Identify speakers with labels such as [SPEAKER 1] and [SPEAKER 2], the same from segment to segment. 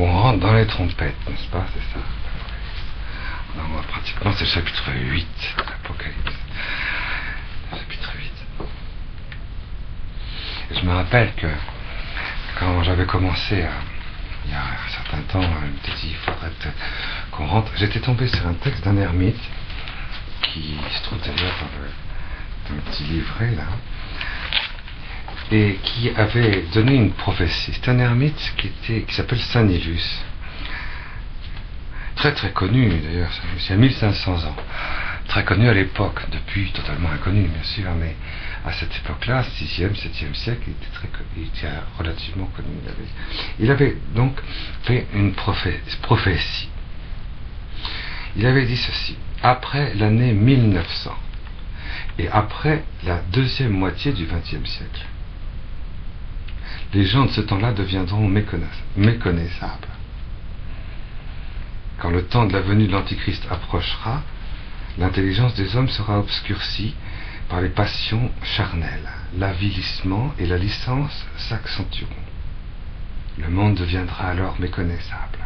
[SPEAKER 1] on rentre dans les trompettes, n'est-ce pas? C'est ça. Non, pratiquement, c'est le chapitre 8 de l'Apocalypse. Le chapitre 8. Et je me rappelle que quand j'avais commencé il y a un certain temps, je me suis dit, il faudrait qu'on rentre. J'étais tombé sur un texte d'un ermite qui se trouve d'ailleurs dans le petit livret là, et qui avait donné une prophétie. C'est un ermite qui s'appelle Saint Nilus, très très connu d'ailleurs, il y a 1500 ans, très connu à l'époque, depuis totalement inconnu bien sûr, mais à cette époque-là, 6e, 7e siècle, il était relativement connu. Il avait donc fait une prophétie. Il avait dit ceci: après l'année 1900 et après la deuxième moitié du XXe siècle, les gens de ce temps-là deviendront méconnaissables. Quand le temps de la venue de l'Antichrist approchera, l'intelligence des hommes sera obscurcie par les passions charnelles. L'avilissement et la licence s'accentueront. Le monde deviendra alors méconnaissable.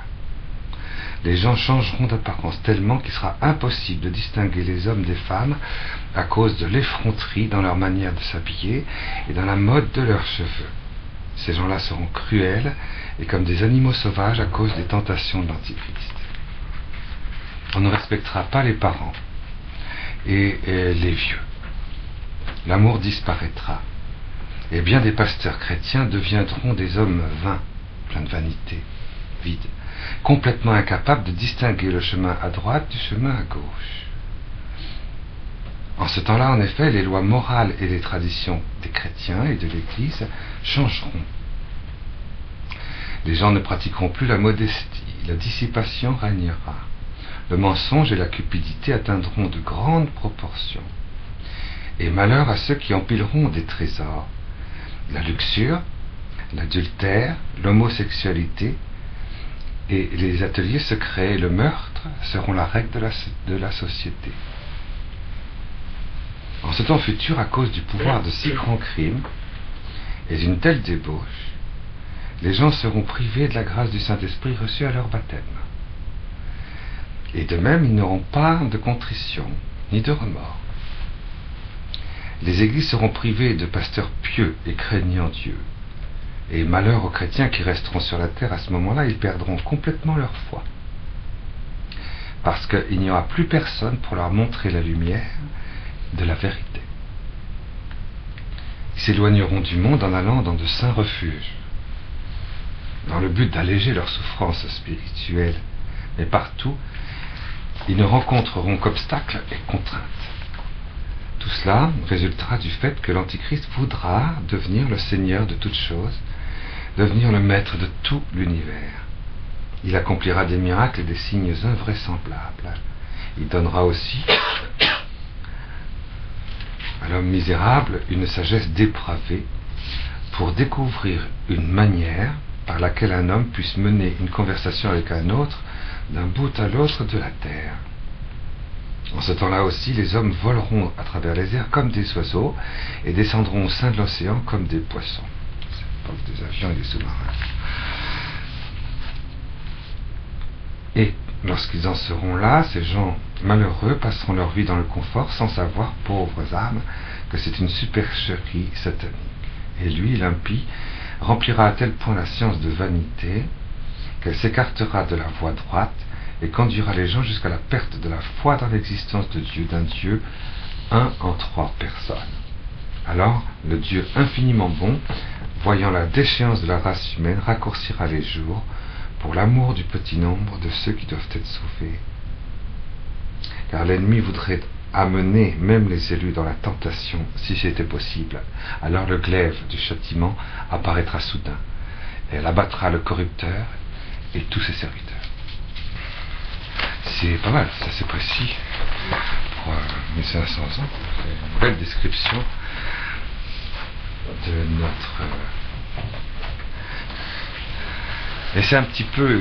[SPEAKER 1] Les gens changeront d'apparence tellement qu'il sera impossible de distinguer les hommes des femmes à cause de l'effronterie dans leur manière de s'habiller et dans la mode de leurs cheveux. Ces gens-là seront cruels et comme des animaux sauvages à cause des tentations de l'Antichrist. On ne respectera pas les parents et les vieux. L'amour disparaîtra et bien des pasteurs chrétiens deviendront des hommes vains, pleins de vanité, vides, complètement incapables de distinguer le chemin à droite du chemin à gauche. En ce temps-là, en effet, les lois morales et les traditions des chrétiens et de l'Église changeront. Les gens ne pratiqueront plus la modestie, la dissipation régnera. Le mensonge et la cupidité atteindront de grandes proportions. Et malheur à ceux qui empileront des trésors. La luxure, l'adultère, l'homosexualité et les ateliers secrets et le meurtre seront la règle de la société. En ce temps futur, à cause du pouvoir de si grands crimes et d'une telle débauche, les gens seront privés de la grâce du Saint-Esprit reçue à leur baptême. Et de même, ils n'auront pas de contrition ni de remords. Les églises seront privées de pasteurs pieux et craignant Dieu. Et malheur aux chrétiens qui resteront sur la terre à ce moment-là, ils perdront complètement leur foi. Parce qu'il n'y aura plus personne pour leur montrer la lumière de la vérité. Ils s'éloigneront du monde en allant dans de saints refuges, dans le but d'alléger leurs souffrances spirituelles. Mais partout, ils ne rencontreront qu'obstacles et contraintes. Tout cela résultera du fait que l'Antichrist voudra devenir le Seigneur de toutes choses, devenir le maître de tout l'univers. Il accomplira des miracles et des signes invraisemblables. Il donnera aussi à l'homme misérable une sagesse dépravée pour découvrir une manière par laquelle un homme puisse mener une conversation avec un autre d'un bout à l'autre de la terre. En ce temps-là aussi, les hommes voleront à travers les airs comme des oiseaux et descendront au sein de l'océan comme des poissons. C'est l'époque des avions et des sous-marins. Et lorsqu'ils en seront là, ces gens malheureux passeront leur vie dans le confort sans savoir, pauvres âmes, que c'est une supercherie satanique. Et lui, l'impie, remplira à tel point la science de vanité qu'elle s'écartera de la voie droite et conduira les gens jusqu'à la perte de la foi dans l'existence de Dieu, d'un Dieu un en trois personnes. Alors, le Dieu infiniment bon, voyant la déchéance de la race humaine, raccourcira les jours pour l'amour du petit nombre de ceux qui doivent être sauvés. Car l'ennemi voudrait amener même les élus dans la tentation, si c'était possible. Alors le glaive du châtiment apparaîtra soudain. Elle abattra le corrupteur et tous ses serviteurs. C'est pas mal, c'est assez précis pour 1500 ans. C'est une belle description de notre... Et c'est un petit peu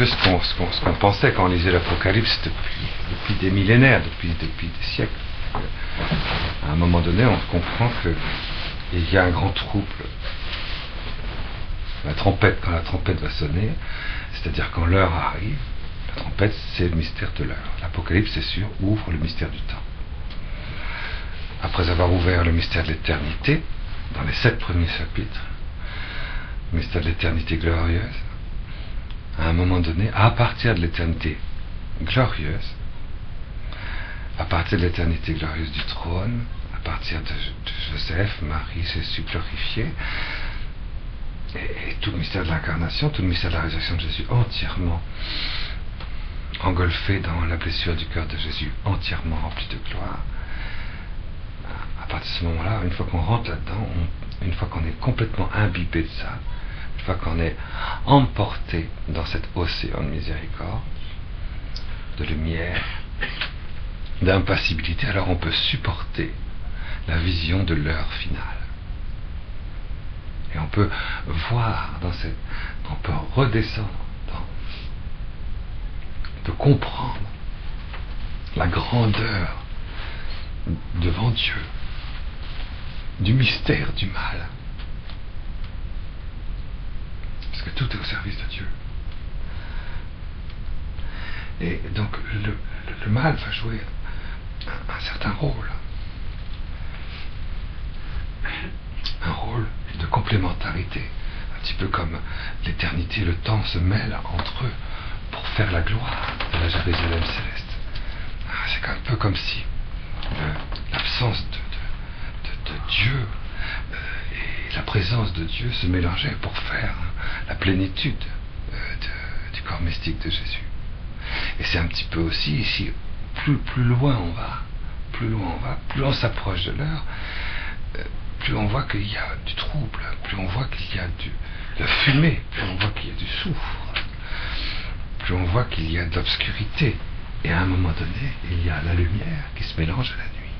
[SPEAKER 1] ce qu'on pensait quand on lisait l'Apocalypse depuis des millénaires, depuis des siècles. À un moment donné, on comprend qu'il y a un grand trouble La trompette, quand la trompette va sonner, c'est-à-dire quand l'heure arrive, la trompette, c'est le mystère de l'heure. L'Apocalypse, c'est sûr, ouvre le mystère du temps. Après avoir ouvert le mystère de l'éternité, dans les 7 premiers chapitres, le mystère de l'éternité glorieuse, à un moment donné, à partir de l'éternité glorieuse, à partir de l'éternité glorieuse du trône, à partir de Joseph, Marie, Jésus glorifié, et tout le mystère de l'incarnation, tout le mystère de la résurrection de Jésus entièrement engolfé dans la blessure du cœur de Jésus, entièrement rempli de gloire. À partir de ce moment-là, une fois qu'on rentre là-dedans, une fois qu'on est complètement imbibé de ça, une fois qu'on est emporté dans cet océan de miséricorde, de lumière, d'impassibilité, alors on peut supporter la vision de l'heure finale. Et on peut voir on peut redescendre on peut comprendre la grandeur devant Dieu, du mystère du mal. Parce que tout est au service de Dieu. Et donc le mal va jouer un certain rôle. Un rôle de complémentarité. Un petit peu comme l'éternité et le temps se mêlent entre eux pour faire la gloire de la Jérusalem céleste. C'est un peu comme si l'absence de Dieu et la présence de Dieu se mélangeaient pour faire la plénitude du corps mystique de Jésus. Et c'est un petit peu aussi ici, plus loin on va, plus on s'approche de l'heure, plus on voit qu'il y a du trouble, plus on voit qu'il y a de la fumée, plus on voit qu'il y a du soufre, plus on voit qu'il y a de l'obscurité. Et à un moment donné, il y a la lumière qui se mélange à la nuit.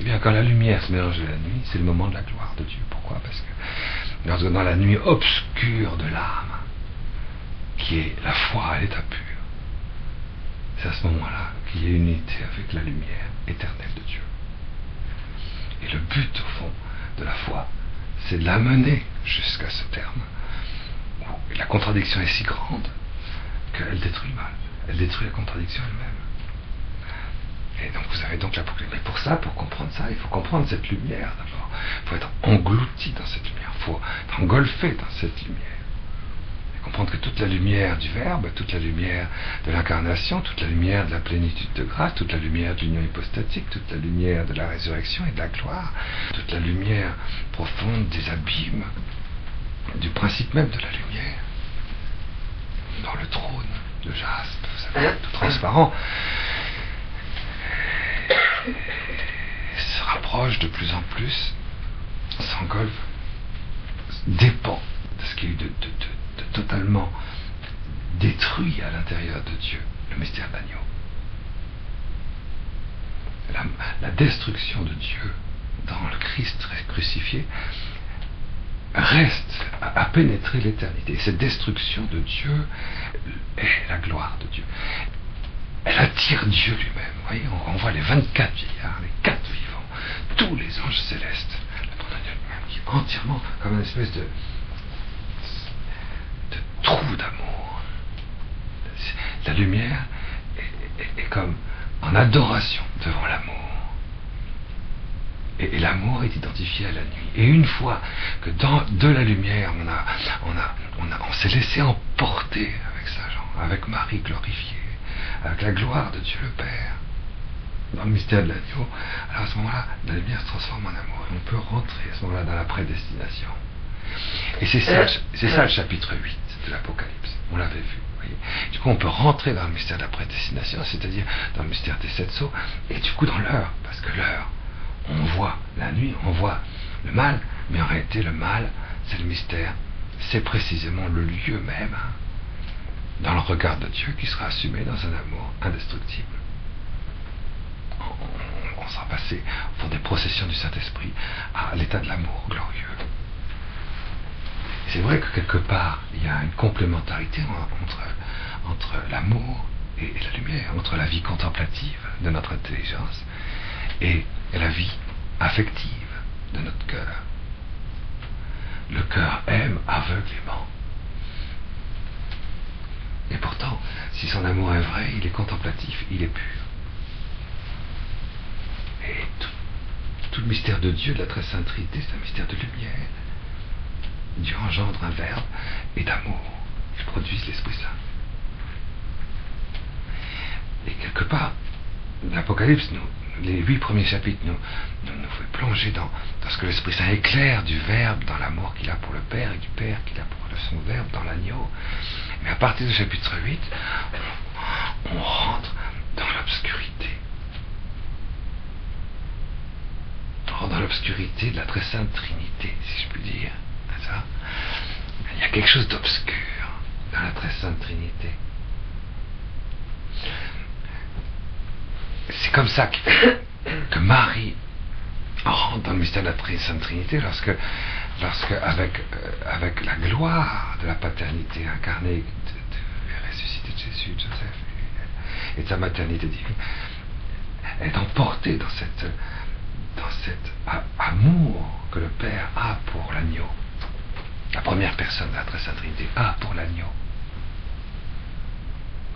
[SPEAKER 1] Et bien, quand la lumière se mélange à la nuit, c'est le moment de la gloire de Dieu. Pourquoi? Parce que dans la nuit obscure de l'âme, qui est la foi à l'état pur, c'est à ce moment-là qu'il y a une unité avec la lumière éternelle de Dieu. Et le but, au fond, de la foi, c'est de l'amener jusqu'à ce terme où la contradiction est si grande qu'elle détruit le mal. Elle détruit la contradiction elle-même. Et donc vous avez donc l'Apocalypse. Mais pour ça, pour comprendre ça, il faut comprendre cette lumière d'abord. Il faut être englouti dans cette lumière. Il faut être engolfé dans cette lumière. Et comprendre que toute la lumière du Verbe, toute la lumière de l'incarnation, toute la lumière de la plénitude de grâce, toute la lumière de l'union hypostatique, toute la lumière de la résurrection et de la gloire, toute la lumière profonde des abîmes, du principe même de la lumière, dans le trône de jaspe, vous savez, tout transparent, se rapproche de plus en plus, s'engolfe, dépend de ce qui est de totalement détruit à l'intérieur de Dieu, le mystère de l'agneau. La destruction de Dieu dans le Christ crucifié reste à pénétrer l'éternité. Cette destruction de Dieu est la gloire de Dieu. Elle attire Dieu lui-même. Vous voyez, on voit les 24 vieillards, les 4 vivants, tous les anges célestes, le trône de Dieu lui-même, qui est entièrement comme une espèce de trou d'amour. La lumière est comme en adoration devant l'amour. Et l'amour est identifié à la nuit. Et une fois que de la lumière, on s'est laissé emporter avec ça, avec Marie glorifiée, avec la gloire de Dieu le Père, dans le mystère de l'agneau, alors à ce moment-là, la lumière se transforme en amour. Et on peut rentrer à ce moment-là dans la prédestination. Et c'est ça le chapitre 8 de l'Apocalypse. On l'avait vu. Voyez. Du coup, on peut rentrer dans le mystère de la prédestination, c'est-à-dire dans le mystère des 7 sceaux, et du coup dans l'heure, parce que l'heure, on voit la nuit, on voit le mal, mais en réalité le mal, c'est le mystère, c'est précisément le lieu même, dans le regard de Dieu qui sera assumé dans un amour indestructible. On sera passé pour des processions du Saint-Esprit à l'état de l'amour glorieux. C'est vrai que quelque part, il y a une complémentarité entre l'amour et la lumière, entre la vie contemplative de notre intelligence et la vie affective de notre cœur. le cœur aime aveuglément. Et pourtant, si son amour est vrai, il est contemplatif, il est pur. Et tout le mystère de Dieu, de la très sainte Trinité, c'est un mystère de lumière. Dieu engendre un verbe et d'amour. Ils produisent l'Esprit Saint. Et quelque part, l'Apocalypse, les 8 premiers chapitres nous fait plonger dans ce que l'Esprit Saint éclaire du Verbe, dans l'amour qu'il a pour le Père et du Père qu'il a pour son Verbe dans l'agneau. Mais à partir du chapitre 8, on rentre dans l'obscurité. On rentre dans l'obscurité de la très sainte Trinité, si je puis dire. Ça. Il y a quelque chose d'obscur dans la très sainte Trinité. C'est comme ça que Marie rentre dans le mystère de la très sainte Trinité lorsque avec la gloire de la paternité incarnée et ressuscitée de Jésus, de Joseph et de sa maternité divine, elle est emportée dans cet amour que le Père a pour l'agneau. La première personne de la très sainte Trinité a pour l'agneau.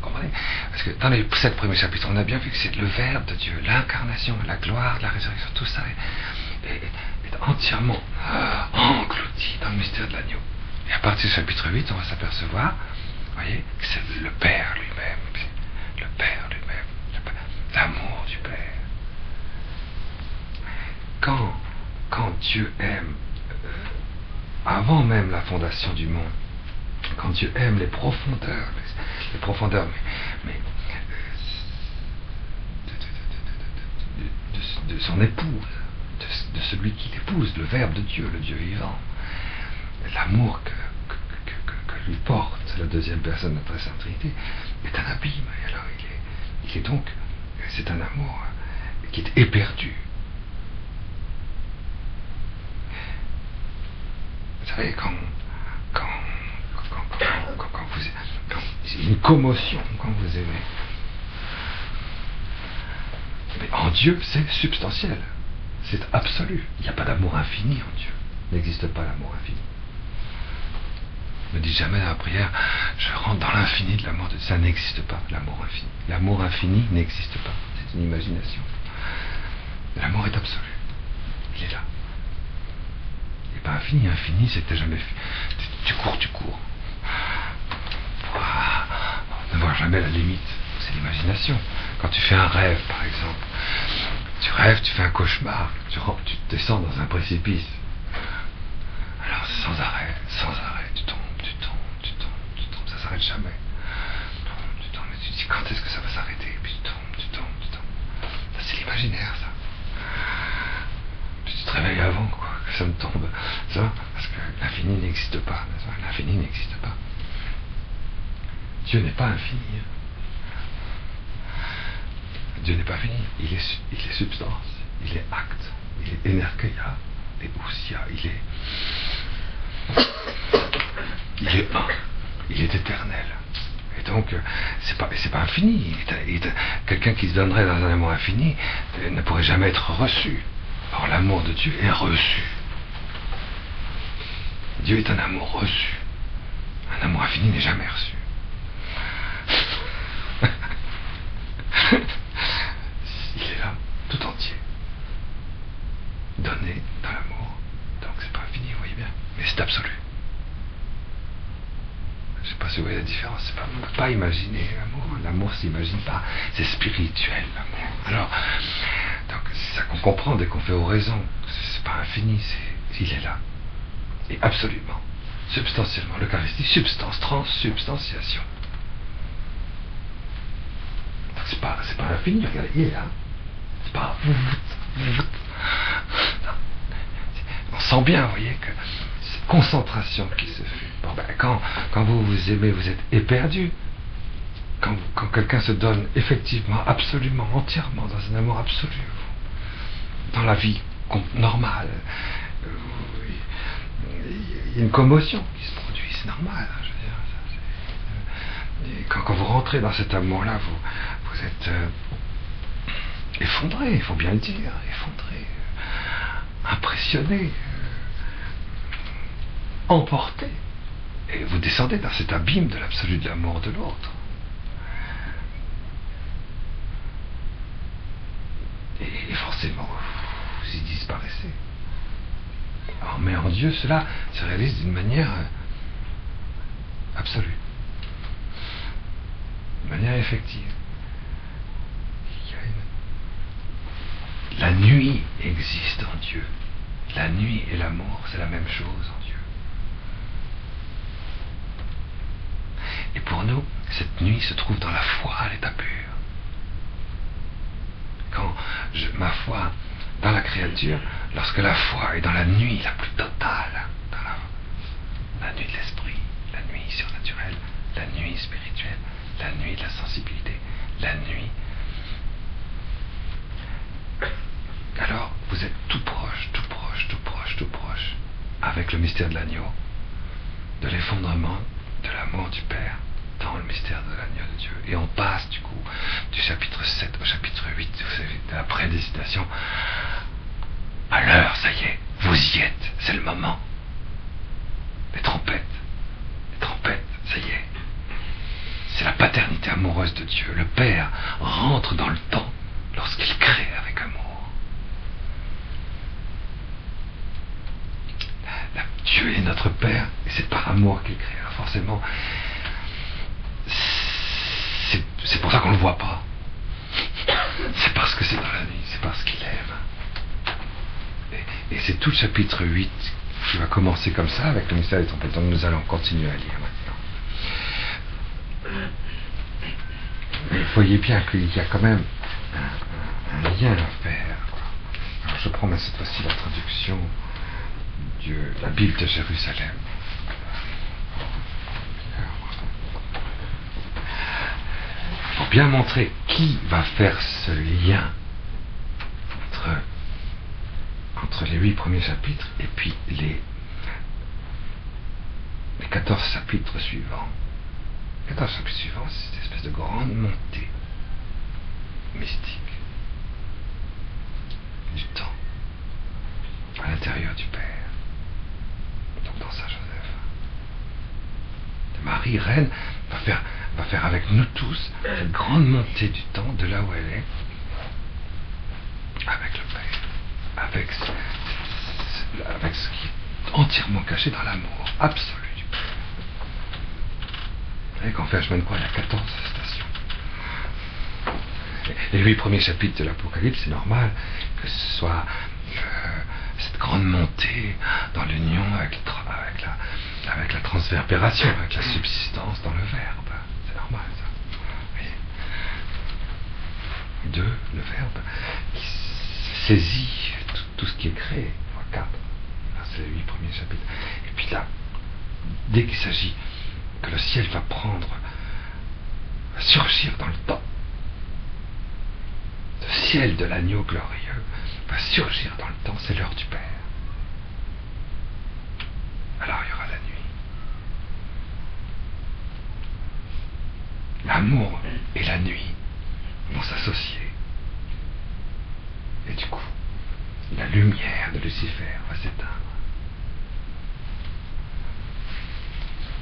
[SPEAKER 1] Comprenez? Parce que dans les 7 premiers chapitres, on a bien vu que c'est le Verbe de Dieu, l'incarnation, la gloire de la résurrection, tout ça est entièrement englouti dans le mystère de l'agneau. Et à partir du chapitre 8, on va s'apercevoir, vous voyez, que c'est le Père lui-même, le Père lui-même, l'amour du Père. Quand Dieu aime, avant même la fondation du monde, quand Dieu aime les profondeurs, de son épouse, de celui qui l'épouse, le Verbe de Dieu, le Dieu vivant, l'amour que lui porte la deuxième personne de la très sainte Trinité est un abîme. Et alors il est donc, c'est un amour qui est éperdu. Vous savez, quand il y a une commotion quand vous aimez. Mais en Dieu, c'est substantiel. C'est absolu. Il n'y a pas d'amour infini en Dieu. Il n'existe pas l'amour infini. Ne dites jamais dans la prière, je rentre dans l'infini de l'amour de Dieu. Ça n'existe pas, l'amour infini. L'amour infini n'existe pas. C'est une imagination. L'amour est absolu. Il est là. Il n'est pas infini. Infini, c'est que tu n'as jamais fait. Tu cours. Ne voir jamais la limite. C'est l'imagination. Quand tu fais un rêve, par exemple, tu rêves, tu fais un cauchemar, tu descends dans un précipice. Alors sans arrêt, tu tombes, ça s'arrête jamais. Tu tombes, mais tu te dis quand est-ce que ça va s'arrêter? Et puis tu tombes. Ça, c'est l'imaginaire, ça. Puis tu te réveilles avant, quoi, que ça ne tombe. Ça, parce que l'infini n'existe pas. L'infini n'existe pas. Dieu n'est pas infini. Dieu n'est pas fini. Il est substance, il est acte, il est énergeia, et ousia, il est un, il est éternel. Et donc, c'est pas infini. Quelqu'un qui se donnerait dans un amour infini ne pourrait jamais être reçu. Or, l'amour de Dieu est reçu. Dieu est un amour reçu. Un amour infini n'est jamais reçu. Il est là, tout entier, donné dans l'amour. Donc c'est pas infini, vous voyez bien, mais c'est absolu. Je sais pas si vous voyez la différence. On ne peut pas imaginer l'amour. L'amour s'imagine pas. C'est spirituel, l'amour. Alors, donc c'est ça qu'on comprend dès qu'on fait oraison. C'est pas infini, il est là. Et absolument, substantiellement, l'Eucharistie, substance, transsubstantiation. C'est pas infini, regardez, il est là. C'est pas. On sent bien, vous voyez, que c'est concentration qui se fait. Bon, ben, quand vous aimez, vous êtes éperdu. Quand quelqu'un se donne effectivement, absolument, entièrement, dans un amour absolu, dans la vie normale, il y a une commotion qui se produit, c'est normal. Hein, je veux dire, et quand vous rentrez dans cet amour-là, vous êtes effondré, il faut bien le dire, effondré, impressionné. emporté. Et vous descendez dans cet abîme de l'absolu de l'amour de l'autre. Et forcément, vous y disparaissez. Mais en Dieu, cela se réalise d'une manière absolue, de manière effective. La nuit existe en Dieu. La nuit et l'amour, c'est la même chose en Dieu. Et pour nous, cette nuit se trouve dans la foi à l'état pur. Quand ma foi dans la créature, lorsque la foi est dans la nuit la plus totale, dans la nuit de l'esprit, la nuit surnaturelle, la nuit spirituelle, la nuit de la sensibilité, la nuit, alors vous êtes tout proche, tout proche, tout proche, tout proche, avec le mystère de l'agneau, de l'effondrement de l'amour du Père dans le mystère de l'agneau de Dieu. Et on passe du coup du chapitre 7 au chapitre 8, vous savez, de la prédestination. À l'heure, ça y est, vous y êtes, c'est le moment. Les trompettes, ça y est. C'est la paternité amoureuse de Dieu. Le Père rentre dans le temps lorsqu'il crée avec amour. Dieu est notre Père et c'est par amour qu'il crée. Alors forcément, c'est pour ça qu'on ne le voit pas. C'est parce que c'est dans la nuit, c'est parce qu'il aime. Et c'est tout le chapitre 8 qui va commencer comme ça avec le mystère des trompettes. Donc nous allons continuer à lire maintenant. Mais voyez bien qu'il y a quand même un lien à faire. Alors je prends cette fois-ci la traduction de la Bible de Jérusalem. Pour bien montrer qui va faire ce lien entre les 8 premiers chapitres et puis les 14 chapitres suivants. Les 14 chapitres suivants, c'est cette espèce de grande montée mystique du temps à l'intérieur du Père. Donc dans Saint Joseph. Marie, reine, va faire avec nous tous cette grande montée du temps de là où elle est, avec le Père, avec ce qui est entièrement caché dans l'amour absolu du Père. Vous voyez qu'en fait, chemin de croix, il y a 14 stations. Les 8 premiers chapitres de l'Apocalypse, c'est normal que ce soit cette grande montée dans l'union avec la transverbération, avec la subsistance dans le Verbe. C'est normal, ça. Vous voyez. 2, le Verbe qui saisit tout ce qui est créé. 4. Là, c'est les 8 premiers chapitres. Et puis là, dès qu'il s'agit que le ciel va surgir dans le temps, le ciel de l'agneau glorieux va surgir dans le temps, c'est l'heure du Père. Alors il y aura la nuit. L'amour et la nuit vont s'associer. Et du coup, la lumière de Lucifer va s'éteindre.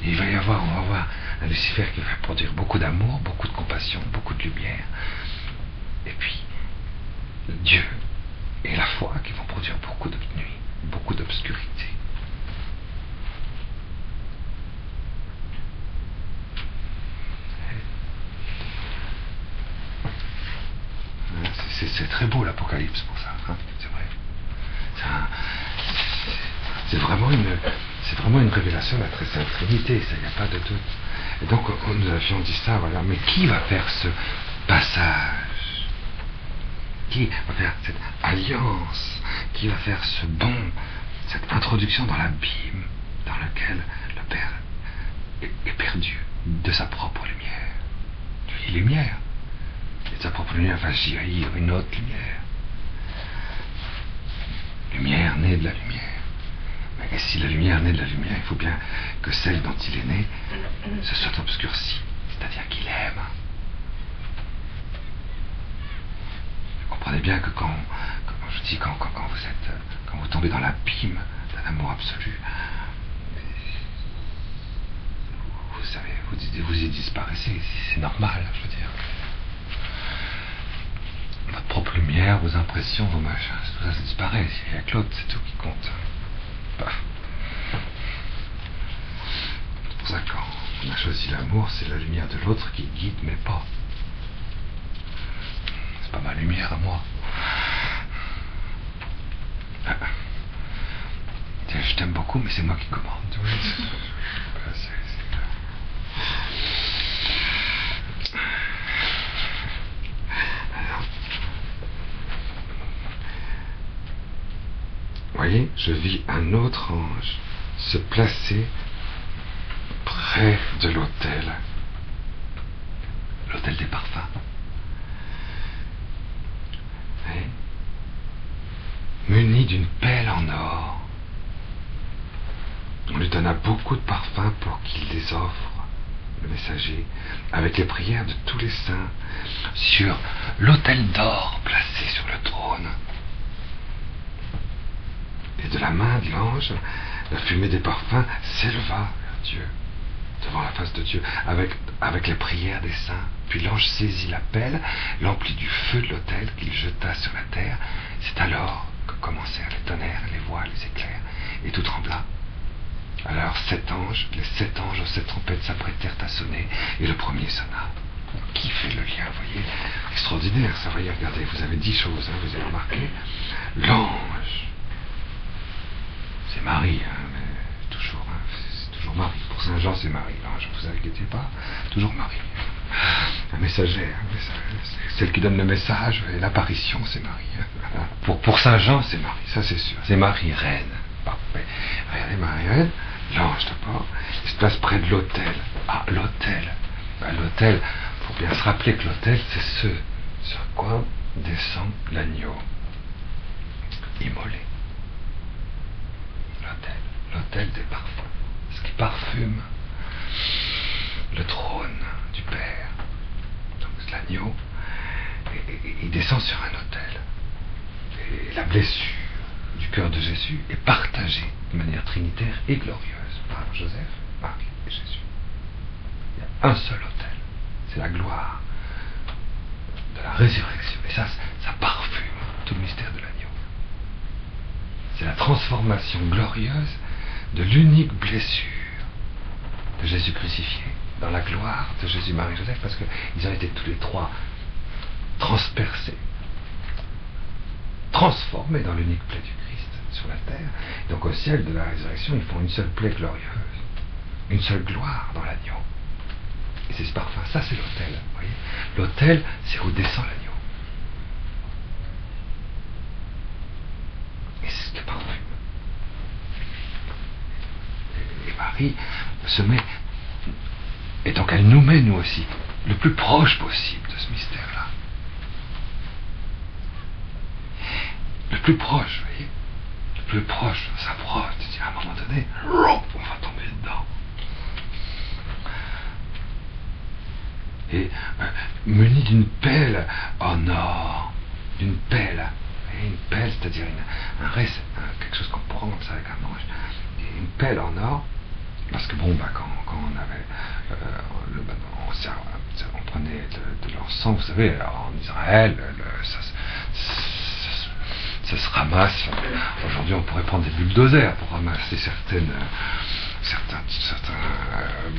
[SPEAKER 1] Et on va avoir un Lucifer qui va produire beaucoup d'amour, beaucoup de compassion, beaucoup de lumière. Et puis, Dieu et la foi qui vont produire beaucoup de nuit, beaucoup d'obscurité. C'est très beau l'Apocalypse pour ça, hein, c'est vrai. C'est vraiment une révélation de la très sainte Trinité, ça, il n'y a pas de doute. Et donc nous avions dit ça, voilà, mais qui va faire ce passage? Qui va faire cette alliance? Qui va faire ce bond, cette introduction dans l'abîme dans lequel le Père est perdu de sa propre lumière? Lui, lumière. Et de sa propre lumière va jaillir une autre lumière. Lumière née de la lumière. Mais si la lumière naît de la lumière, il faut bien que celle dont il est né se soit obscurcie. C'est-à-dire qu'il aime. Vous comprenez bien que quand vous tombez dans l'abîme d'un amour absolu, disparaissez, c'est normal, je veux dire. Votre propre lumière, vos impressions, vos machins, tout ça, ça disparaît. Il y a que l'autre, c'est tout qui compte. Bah. C'est pour ça que quand on a choisi l'amour, c'est la lumière de l'autre qui guide, mais pas. C'est pas ma lumière à moi. Je t'aime beaucoup, mais c'est moi qui commande. Oui. Alors, vous voyez, je vis un autre ange se placer près de l'autel des parfums. Et, muni d'une pelle en or. On lui donna beaucoup de parfums pour qu'il les offre, le messager, avec les prières de tous les saints, sur l'autel d'or placé sur le trône. Et de la main de l'ange, la fumée des parfums s'éleva vers Dieu, devant la face de Dieu, avec les prières des saints. Puis l'ange saisit la pelle, l'emplit du feu de l'autel qu'il jeta sur la terre. C'est alors que commencèrent les tonnerres, les voix, les éclairs, et tout trembla. Alors les 7 anges aux 7 trompettes s'apprêtèrent à sonner, et le premier sonna. Qui fait le lien, vous voyez? Extraordinaire, ça, voyez, regardez, vous avez 10 choses, hein, vous avez remarqué. L'ange, c'est Marie, hein, mais toujours, hein, c'est toujours Marie. Pour Saint Jean, c'est Marie, l'ange, ne vous inquiétez pas, toujours Marie. La messagère, celle qui donne le message, et l'apparition, c'est Marie. Pour Saint Jean, c'est Marie, ça c'est sûr. C'est Marie, reine. Parfait. Regardez, Marie, reine. L'ange d'abord, il se place près de l'autel. Ah, l'autel. Ben, l'autel, il faut bien se rappeler que l'autel, c'est ce sur quoi descend l'agneau immolé. L'autel des parfums. Ce qui parfume le trône du Père. Donc l'agneau, il descend sur un autel. Et la blessure du cœur de Jésus est partagée de manière trinitaire et glorieuse par Joseph, Marie et Jésus. Il y a un seul autel, c'est la gloire de la résurrection. Et ça parfume tout le mystère de l'agneau. C'est la transformation glorieuse de l'unique blessure de Jésus crucifié dans la gloire de Jésus, Marie et Joseph, parce qu'ils ont été tous les trois transpercés, transformés dans l'unique plaie du Christ sur la terre. Donc au ciel de la résurrection, ils font une seule plaie glorieuse, une seule gloire dans l'agneau. Et c'est ce parfum, ça c'est l'autel, vous voyez. L'autel, c'est où descend l'agneau. Et c'est ce qui parfume. Et Marie se met, et donc elle nous met, nous aussi, le plus proche possible de ce mystère-là. Le plus proche, vous voyez, le plus proche, on s'approche, à un moment donné, on va tomber dedans. Et muni d'une pelle en or, d'une pelle, une pelle, c'est-à-dire quelque chose qu'on prend comme ça avec un manche, et une pelle en or, parce que bon, quand on avait, on prenait de l'encens, vous savez, en Israël, ça se ramasse. Aujourd'hui, on pourrait prendre des bulldozers pour ramasser certains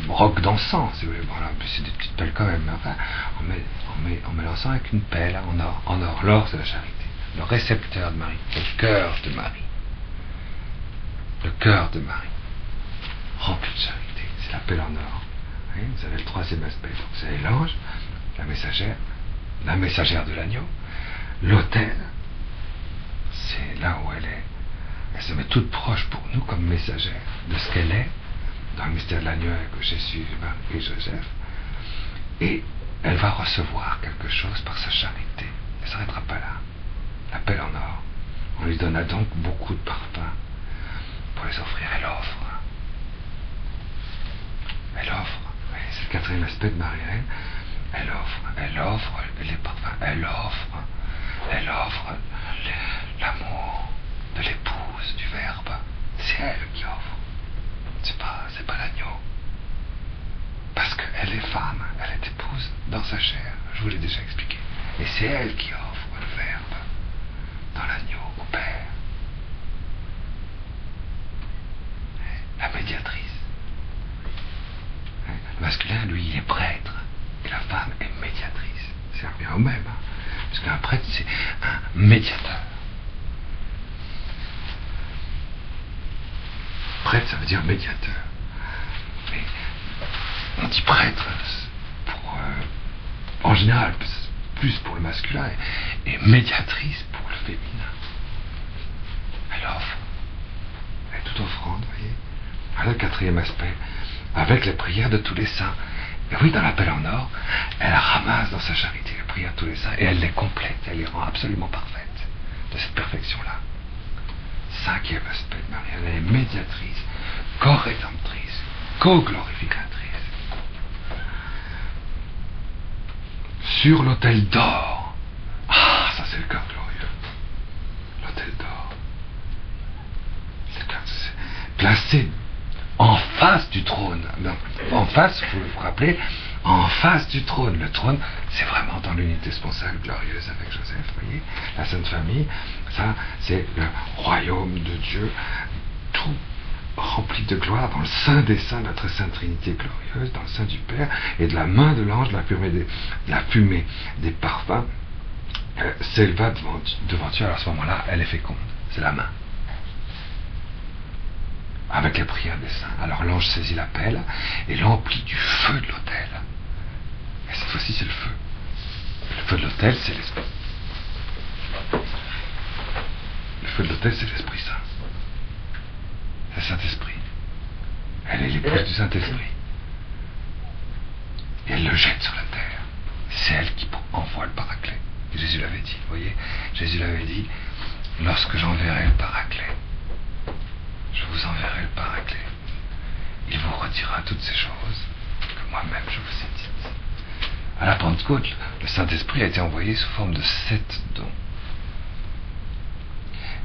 [SPEAKER 1] rocs d'encens. Voilà, c'est des petites pelles quand même. Mais enfin, on met l'encens avec une pelle en or. L'or, c'est la charité. Le récepteur de Marie, le cœur de Marie. Le cœur de Marie, rempli de charité. C'est la pelle en or. Vous avez le troisième aspect. Donc, vous avez l'ange, la messagère de l'agneau, l'autel. C'est là où elle est. Elle se met toute proche pour nous comme messagère de ce qu'elle est dans le mystère de l'agneau avec Jésus, Marie et Joseph. Et elle va recevoir quelque chose par sa charité. Elle ne s'arrêtera pas là. La pelle en or. On lui donna donc beaucoup de parfums pour les offrir. Elle offre. Oui, c'est le quatrième aspect de Marie-Reine. Elle offre les parfums. Elle offre l'amour de l'épouse du Verbe. C'est elle qui offre. C'est pas l'agneau. Parce qu'elle les femmes, elle est épouse dans sa chair, je vous l'ai déjà expliqué. Et c'est elle qui offre le Verbe dans l'agneau au Père. La médiatrice. Le masculin, lui, il est prêtre, et la femme est médiatrice. Ça revient au même, hein, parce qu'un prêtre, c'est un médiateur. Prêtre, ça veut dire médiateur. Mais on dit prêtre pour, en général, plus pour le masculin, et médiatrice pour le féminin. Elle offre. Elle est toute offrande, vous voyez. Voilà le quatrième aspect. Avec les prières de tous les saints. Et oui, dans l'appel en or, elle ramasse dans sa charité les prières de tous les saints et elle les complète, elle les rend absolument parfaites de cette perfection-là. Cinquième aspect de Marie, elle est médiatrice, co-rédemptrice, co-glorificatrice. Sur l'autel d'or. Ah, ça c'est le cœur glorieux. L'autel d'or. C'est placé en face du trône. Non, en face, il faut vous rappeler, en face du trône. Le trône, c'est vraiment dans l'unité sponsale glorieuse avec Joseph, vous voyez. La Sainte Famille, ça, c'est le royaume de Dieu, tout rempli de gloire dans le sein des saints, notre Sainte Trinité glorieuse, dans le sein du Père, et de la main de l'ange, la fumée des parfums s'éleva devant Dieu. Alors à ce moment-là, elle est féconde, c'est la main. Avec les prières des saints. Alors l'ange saisit la pelle et l'emplit du feu de l'autel. Et cette fois-ci, c'est le feu. Le feu de l'autel, c'est l'esprit. Le feu de l'autel, c'est l'Esprit Saint. C'est le Saint-Esprit. Elle est l'épouse du Saint-Esprit. Et elle le jette sur la terre. C'est elle qui envoie le Paraclet. Jésus l'avait dit, vous voyez. Jésus l'avait dit, lorsque j'enverrai le Paraclet, je vous enverrai le Paraclet. Il vous redira toutes ces choses que moi-même je vous ai dites. À la Pentecôte, le Saint-Esprit a été envoyé sous forme de 7 dons.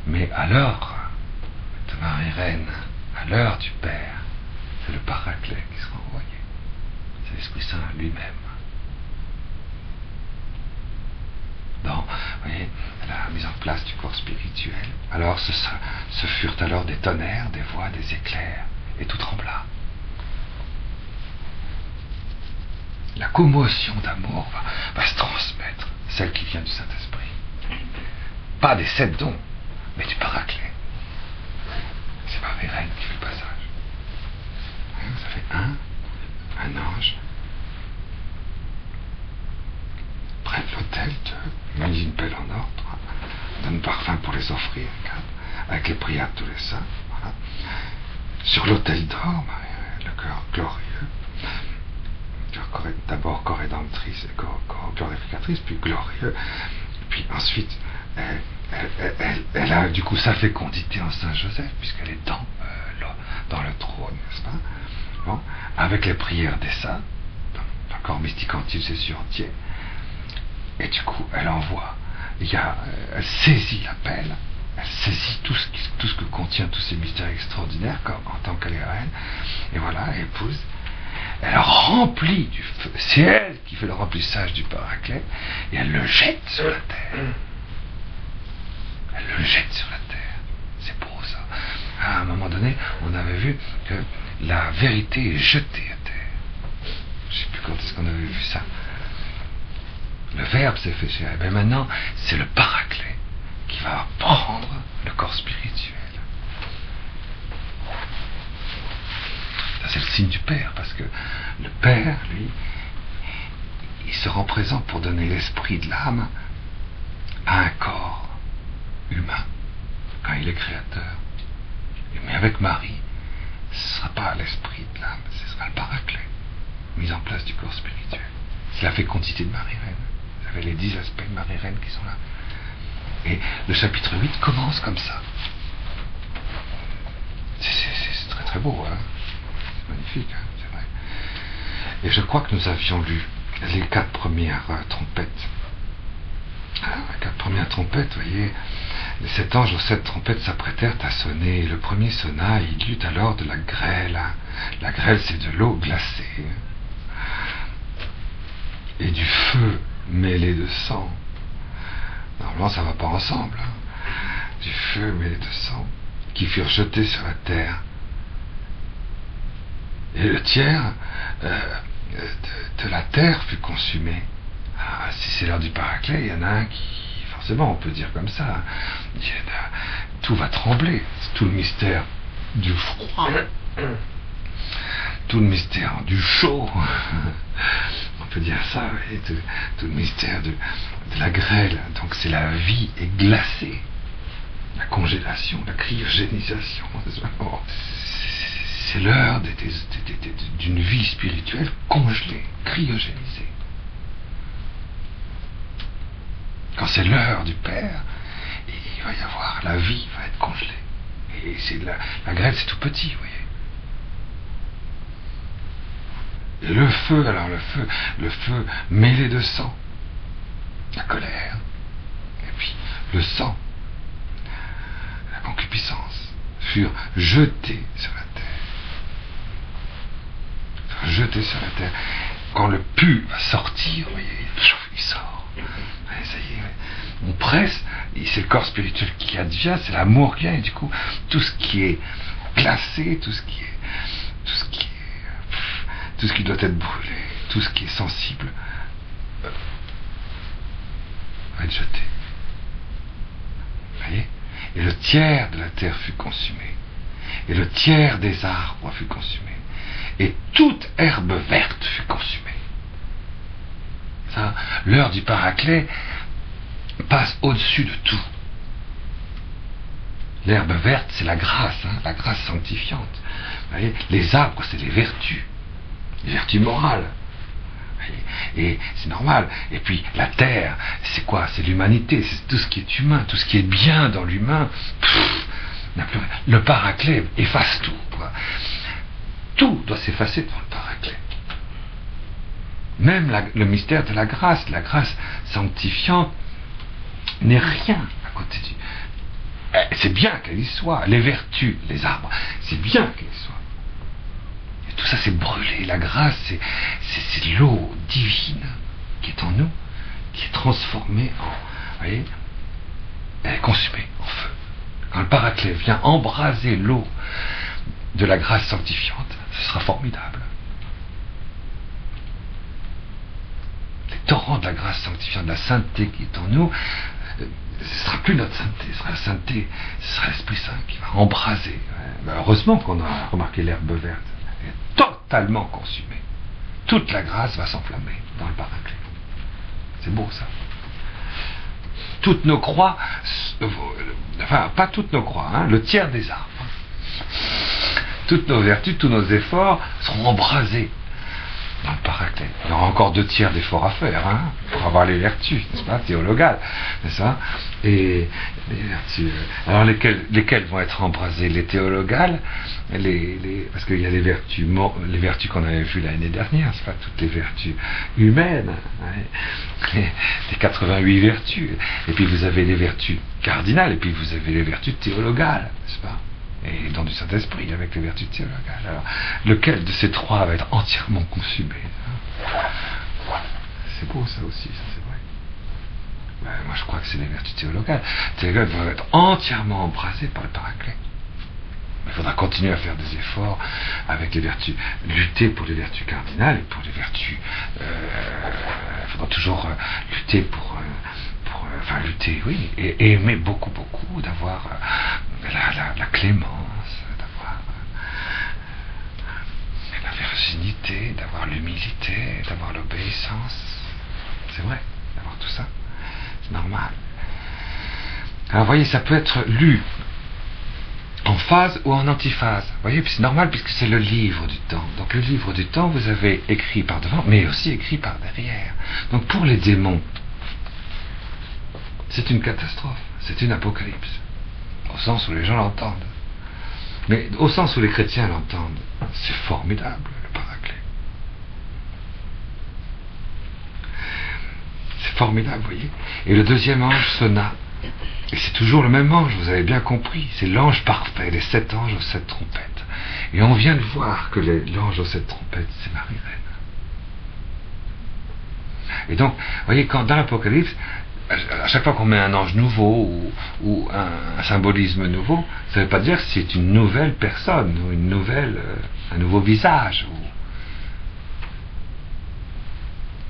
[SPEAKER 1] Mais à l'heure de Marie-Reine, à l'heure du Père, c'est le Paraclet qui sera envoyé. C'est l'Esprit Saint lui-même. Dans, vous voyez, la mise en place du corps spirituel. Alors ce furent alors des tonnerres, des voix, des éclairs, et tout trembla. La commotion d'amour va se transmettre, celle qui vient du Saint-Esprit. Pas des 7 dons, mais du Paraclet. C'est Marie-Reine qui fait le passage. Ça fait un ange, près de l'autel, mise une pelle en or, 3, donne parfum pour les offrir, 4, avec les prières de tous les saints. Voilà. Sur l'autel d'or, le cœur glorieux, d'abord co-rédemptrice et co-glorificatrice, puis glorieux, puis ensuite elle a du coup sa fécondité en Saint Joseph, puisqu'elle est dans le trône, n'est-ce pas? Bon, avec les prières des saints, dans le corps mystique entier, Jésus entier. Et du coup, elle envoie, elle saisit l'appel, elle saisit tout ce que contient tous ces mystères extraordinaires en tant qu'elle est reine, et voilà, elle épouse, elle remplit du feu, c'est elle qui fait le remplissage du Paraclet, et elle le jette sur la terre. Elle le jette sur la terre. C'est beau ça. À un moment donné, on avait vu que la vérité est jetée à terre. Je ne sais plus quand est-ce qu'on avait vu ça. Le Verbe s'est fait chair. Et bien maintenant, c'est le Paraclet qui va prendre le corps spirituel. Ça, c'est le signe du Père, parce que le Père, lui, il se rend présent pour donner l'esprit de l'âme à un corps humain, quand il est créateur. Mais avec Marie, ce ne sera pas l'esprit de l'âme, ce sera le Paraclet, mise en place du corps spirituel. C'est la fécondité de Marie-Reine. Vous avez les 10 aspects de Marie-Reine qui sont là. Et le chapitre 8 commence comme ça. C'est très très beau, hein. C'est magnifique, hein, c'est vrai. Et je crois que nous avions lu les 4 premières trompettes. Les 4 premières trompettes, vous voyez, les 7 anges aux 7 trompettes s'apprêtèrent à sonner. Le premier sonna, il y eut alors de la grêle. La grêle, c'est de l'eau glacée. et du feu mêlé de sang. Normalement, ça ne va pas ensemble. Hein. Du feu mêlé de sang, qui furent jetés sur la terre. Et le tiers de la terre fut consumé. Ah, si c'est l'heure du Paraclet, il y en a un qui, forcément, on peut dire comme ça, tout va trembler. C'est tout le mystère du froid, tout le mystère du chaud. On peut dire ça, oui, tout le mystère de la grêle. Donc c'est la vie est glacée. La congélation, la cryogénisation. C'est l'heure d'une vie spirituelle congelée, cryogénisée. Quand c'est l'heure du Père, il va y avoir, la vie va être congelée. Et c'est la grêle, c'est tout petit, vous voyez. Et le feu, alors le feu mêlé de sang, la colère, et puis le sang, la concupiscence, furent jetés sur la terre. Furent jetés sur la terre. Quand le pu va sortir, vous voyez, il sort. Ouais, ça y est, on presse, c'est le corps spirituel qui advient, c'est l'amour qui vient, et du coup, tout ce qui est glacé, tout ce qui doit être brûlé, tout ce qui est sensible, va être jeté. Vous voyez? Et le tiers de la terre fut consumé, et le tiers des arbres fut consumé, et toute herbe verte fut consumée. Ça, l'heure du Paraclet passe au-dessus de tout. L'herbe verte, c'est la grâce, hein, la grâce sanctifiante. Vous voyez, les arbres, c'est les vertus morales. Et c'est normal. Et puis la terre, c'est quoi? C'est l'humanité, c'est tout ce qui est humain, tout ce qui est bien dans l'humain. Le Paraclet efface tout, quoi. Tout doit s'effacer devant le Paraclet. Même le mystère de la grâce sanctifiante n'est rien à côté du... C'est bien qu'elle y soit. Les vertus, les arbres, c'est bien qu'elle y soit. Et tout ça, c'est brûlé. La grâce, c'est l'eau divine qui est en nous, qui est transformée en... Vous voyez, elle est consumée en feu. Quand le Paraclet vient embraser l'eau de la grâce sanctifiante, ce sera formidable. Les torrents de la grâce sanctifiante, de la sainteté qui est en nous, ce ne sera plus notre sainteté, ce sera la sainteté, ce sera l'Esprit Saint qui va embraser. Heureusement qu'on a remarqué l'herbe verte. Elle est totalement consumée. Toute la grâce va s'enflammer dans le Paraclet. C'est beau ça. Toutes nos croix, enfin pas toutes nos croix, hein, le tiers des arbres. Toutes nos vertus, tous nos efforts seront embrasés dans le Paraclet. Il y aura encore 2/3 d'efforts à faire, hein, pour avoir les vertus, n'est-ce pas, théologales, n'est-ce pas? Et les vertus. Alors lesquelles vont être embrasées? Les théologales, parce qu'il y a les vertus qu'on avait vues l'année dernière, c'est pas toutes les vertus humaines, hein, les 88 vertus. Et puis vous avez les vertus cardinales, et puis vous avez les vertus théologales, n'est-ce pas? Et dans du Saint-Esprit, avec les vertus théologales. Alors, lequel de ces trois va être entièrement consumé? C'est beau ça aussi, ça c'est vrai. Moi je crois que c'est les vertus théologales. Les théologales vont être entièrement embrasées par le Paraclet. Il faudra continuer à faire des efforts avec les vertus, lutter pour les vertus cardinales et pour les vertus. Il faudra toujours lutter enfin lutter, oui, et aimer beaucoup, d'avoir la clémence, d'avoir la virginité, d'avoir l'humilité, d'avoir l'obéissance. C'est vrai, d'avoir tout ça. C'est normal. Alors, vous voyez, ça peut être lu en phase ou en antiphase. Vous voyez, c'est normal puisque c'est le livre du temps. Donc le livre du temps, vous avez écrit par devant, mais aussi écrit par derrière. Donc pour les démons, c'est une catastrophe, c'est une apocalypse, au sens où les gens l'entendent. Mais au sens où les chrétiens l'entendent, c'est formidable, le Paraclet. C'est formidable, vous voyez. Et le deuxième ange sonna. Et c'est toujours le même ange, vous avez bien compris. C'est l'ange parfait, les 7 anges aux 7 trompettes. Et on vient de voir que l'ange aux 7 trompettes, c'est Marie-Reine. Et donc, vous voyez, quand dans l'Apocalypse, à chaque fois qu'on met un ange nouveau ou un symbolisme nouveau, ça ne veut pas dire que c'est une nouvelle personne ou un nouveau visage.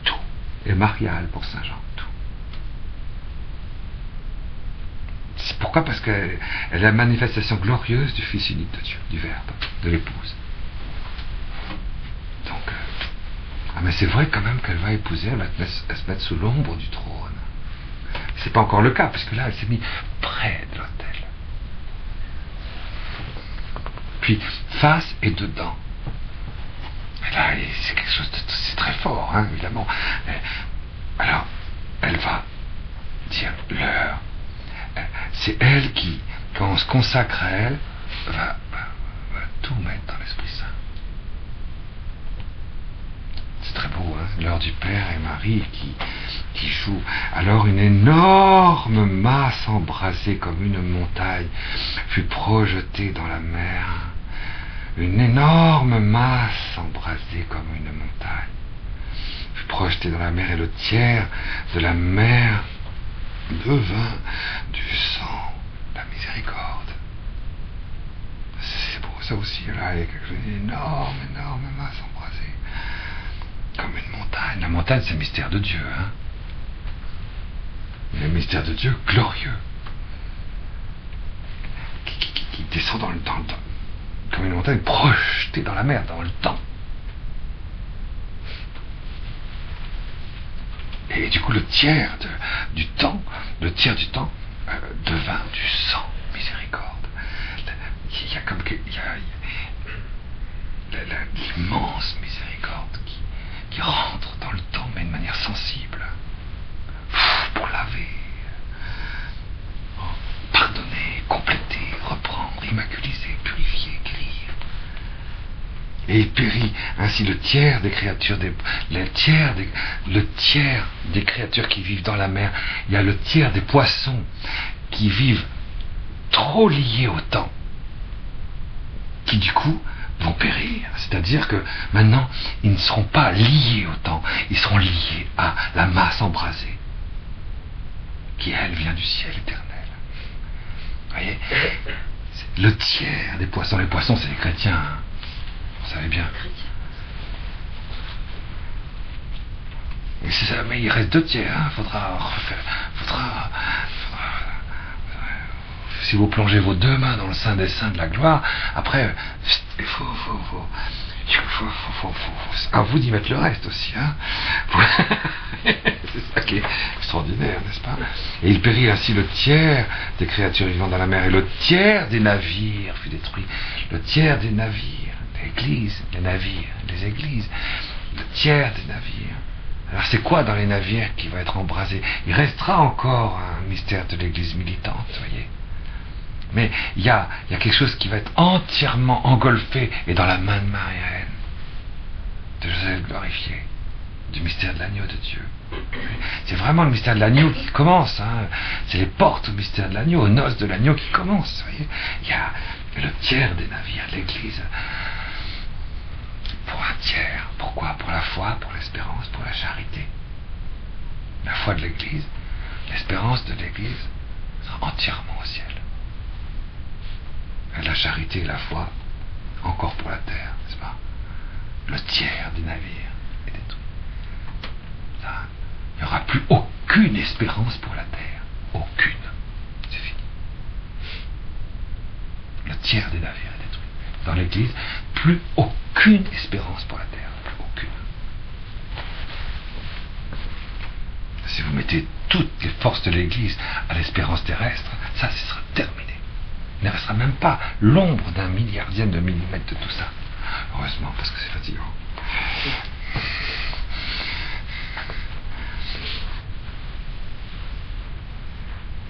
[SPEAKER 1] Tout est marial pour Saint Jean. Tout. C'est pourquoi? Parce qu'elle est la manifestation glorieuse du Fils unique de Dieu, du Verbe, de l'épouse. Donc, mais c'est vrai quand même qu'elle va épouser, elle va se mettre sous l'ombre du trône. C'est pas encore le cas, puisque là, elle s'est mise près de l'autel. Puis, face et dedans. Et là, c'est quelque chose de c'est très fort, hein, évidemment. Alors, elle va dire l'heure. C'est elle qui, quand on se consacre à elle, va tout mettre dans l'Esprit Saint. C'est très beau, hein, l'heure du Père et Marie qui jouent. Alors une énorme masse embrasée comme une montagne fut projetée dans la mer. Une énorme masse embrasée comme une montagne fut projetée dans la mer, et le tiers de la mer devint du sang, la miséricorde. C'est beau ça aussi, là, il y a quelque chose d'énorme, énorme masse embrasée comme une montagne. La montagne, c'est le mystère de Dieu, hein. Le mystère de Dieu glorieux qui descend dans le temps, comme une montagne projetée dans la mer, dans le temps. Et du coup, le tiers du temps devint du sang, miséricorde. Il y a comme l'immense miséricorde qui rentre dans le temps, mais de manière sensible, pour laver, pardonner, compléter, reprendre, immaculiser, purifier, guérir. Et il périt ainsi le tiers des créatures, le tiers des créatures qui vivent dans la mer. Il y a le tiers des poissons qui vivent trop liés au temps, qui du coup vont périr. C'est-à-dire que maintenant, ils ne seront pas liés au temps, ils seront liés à la masse embrasée, qui elle vient du ciel éternel. Vous voyez, le tiers des poissons. Les poissons, c'est les chrétiens, hein. Vous savez bien. Mais il reste 2 tiers, hein. Faudra si vous plongez vos 2 mains dans le sein des saints de la gloire, après, il faut à vous d'y mettre le reste aussi, hein. C'est ça qui est extraordinaire, n'est-ce pas? Et il périt ainsi le tiers des créatures vivant dans la mer, et le tiers des navires fut détruit. Le tiers des navires, l'église, les navires, les églises, le tiers des navires. Alors c'est quoi dans les navires qui va être embrasé? Il restera encore un mystère de l'église militante, vous voyez. Mais il y a quelque chose qui va être entièrement engolfé et dans la main de Marie-Reine, de Joseph glorifié, du mystère de l'agneau de Dieu. C'est vraiment le mystère de l'agneau qui commence, hein. C'est les portes au mystère de l'agneau, aux noces de l'agneau qui commencent, vous voyez. Il y a le tiers des navires, l'église, pour un tiers. Pourquoi? Pour la foi, pour l'espérance, pour la charité. La foi de l'église, l'espérance de l'église sera entièrement au ciel. La charité et la foi, encore pour la terre, n'est-ce pas? Le tiers des navires est détruit. Là, il n'y aura plus aucune espérance pour la terre. Aucune. C'est fini. Le tiers des navires est détruit. Dans l'Église, plus aucune espérance pour la terre. Plus aucune. Si vous mettez toutes les forces de l'Église à l'espérance terrestre, ça, ce sera terminé. Il ne restera même pas l'ombre d'un milliardième de millimètre de tout ça. Heureusement, parce que c'est fatigant.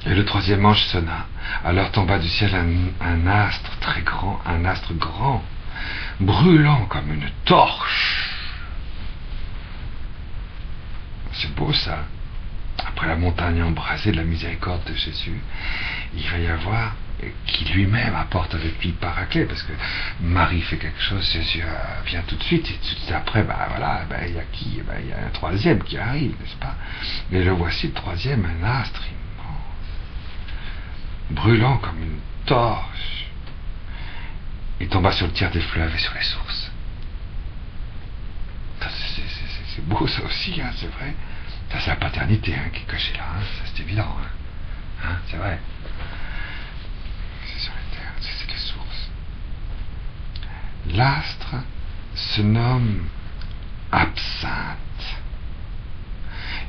[SPEAKER 1] Et le 3e ange sonna. Alors tomba du ciel un astre très grand, un astre grand, brûlant comme une torche. C'est beau ça. après la montagne embrasée de la miséricorde de Jésus, il va y avoir qui lui-même apporte avec lui le Paraclet, parce que Marie fait quelque chose, Jésus vient tout de suite, et tout de suite après, il y a qui? Il y a un troisième qui arrive, n'est-ce pas? Et le voici, le troisième, un astre immense, brûlant comme une torche. Il tomba sur le tiers des fleuves et sur les sources. C'est beau ça aussi, hein, c'est vrai. Ça, c'est la paternité qui est cachée là, hein, ça c'est évident. Hein, c'est vrai. C'est sur les terres, c'est les sources. L'astre se nomme absinthe.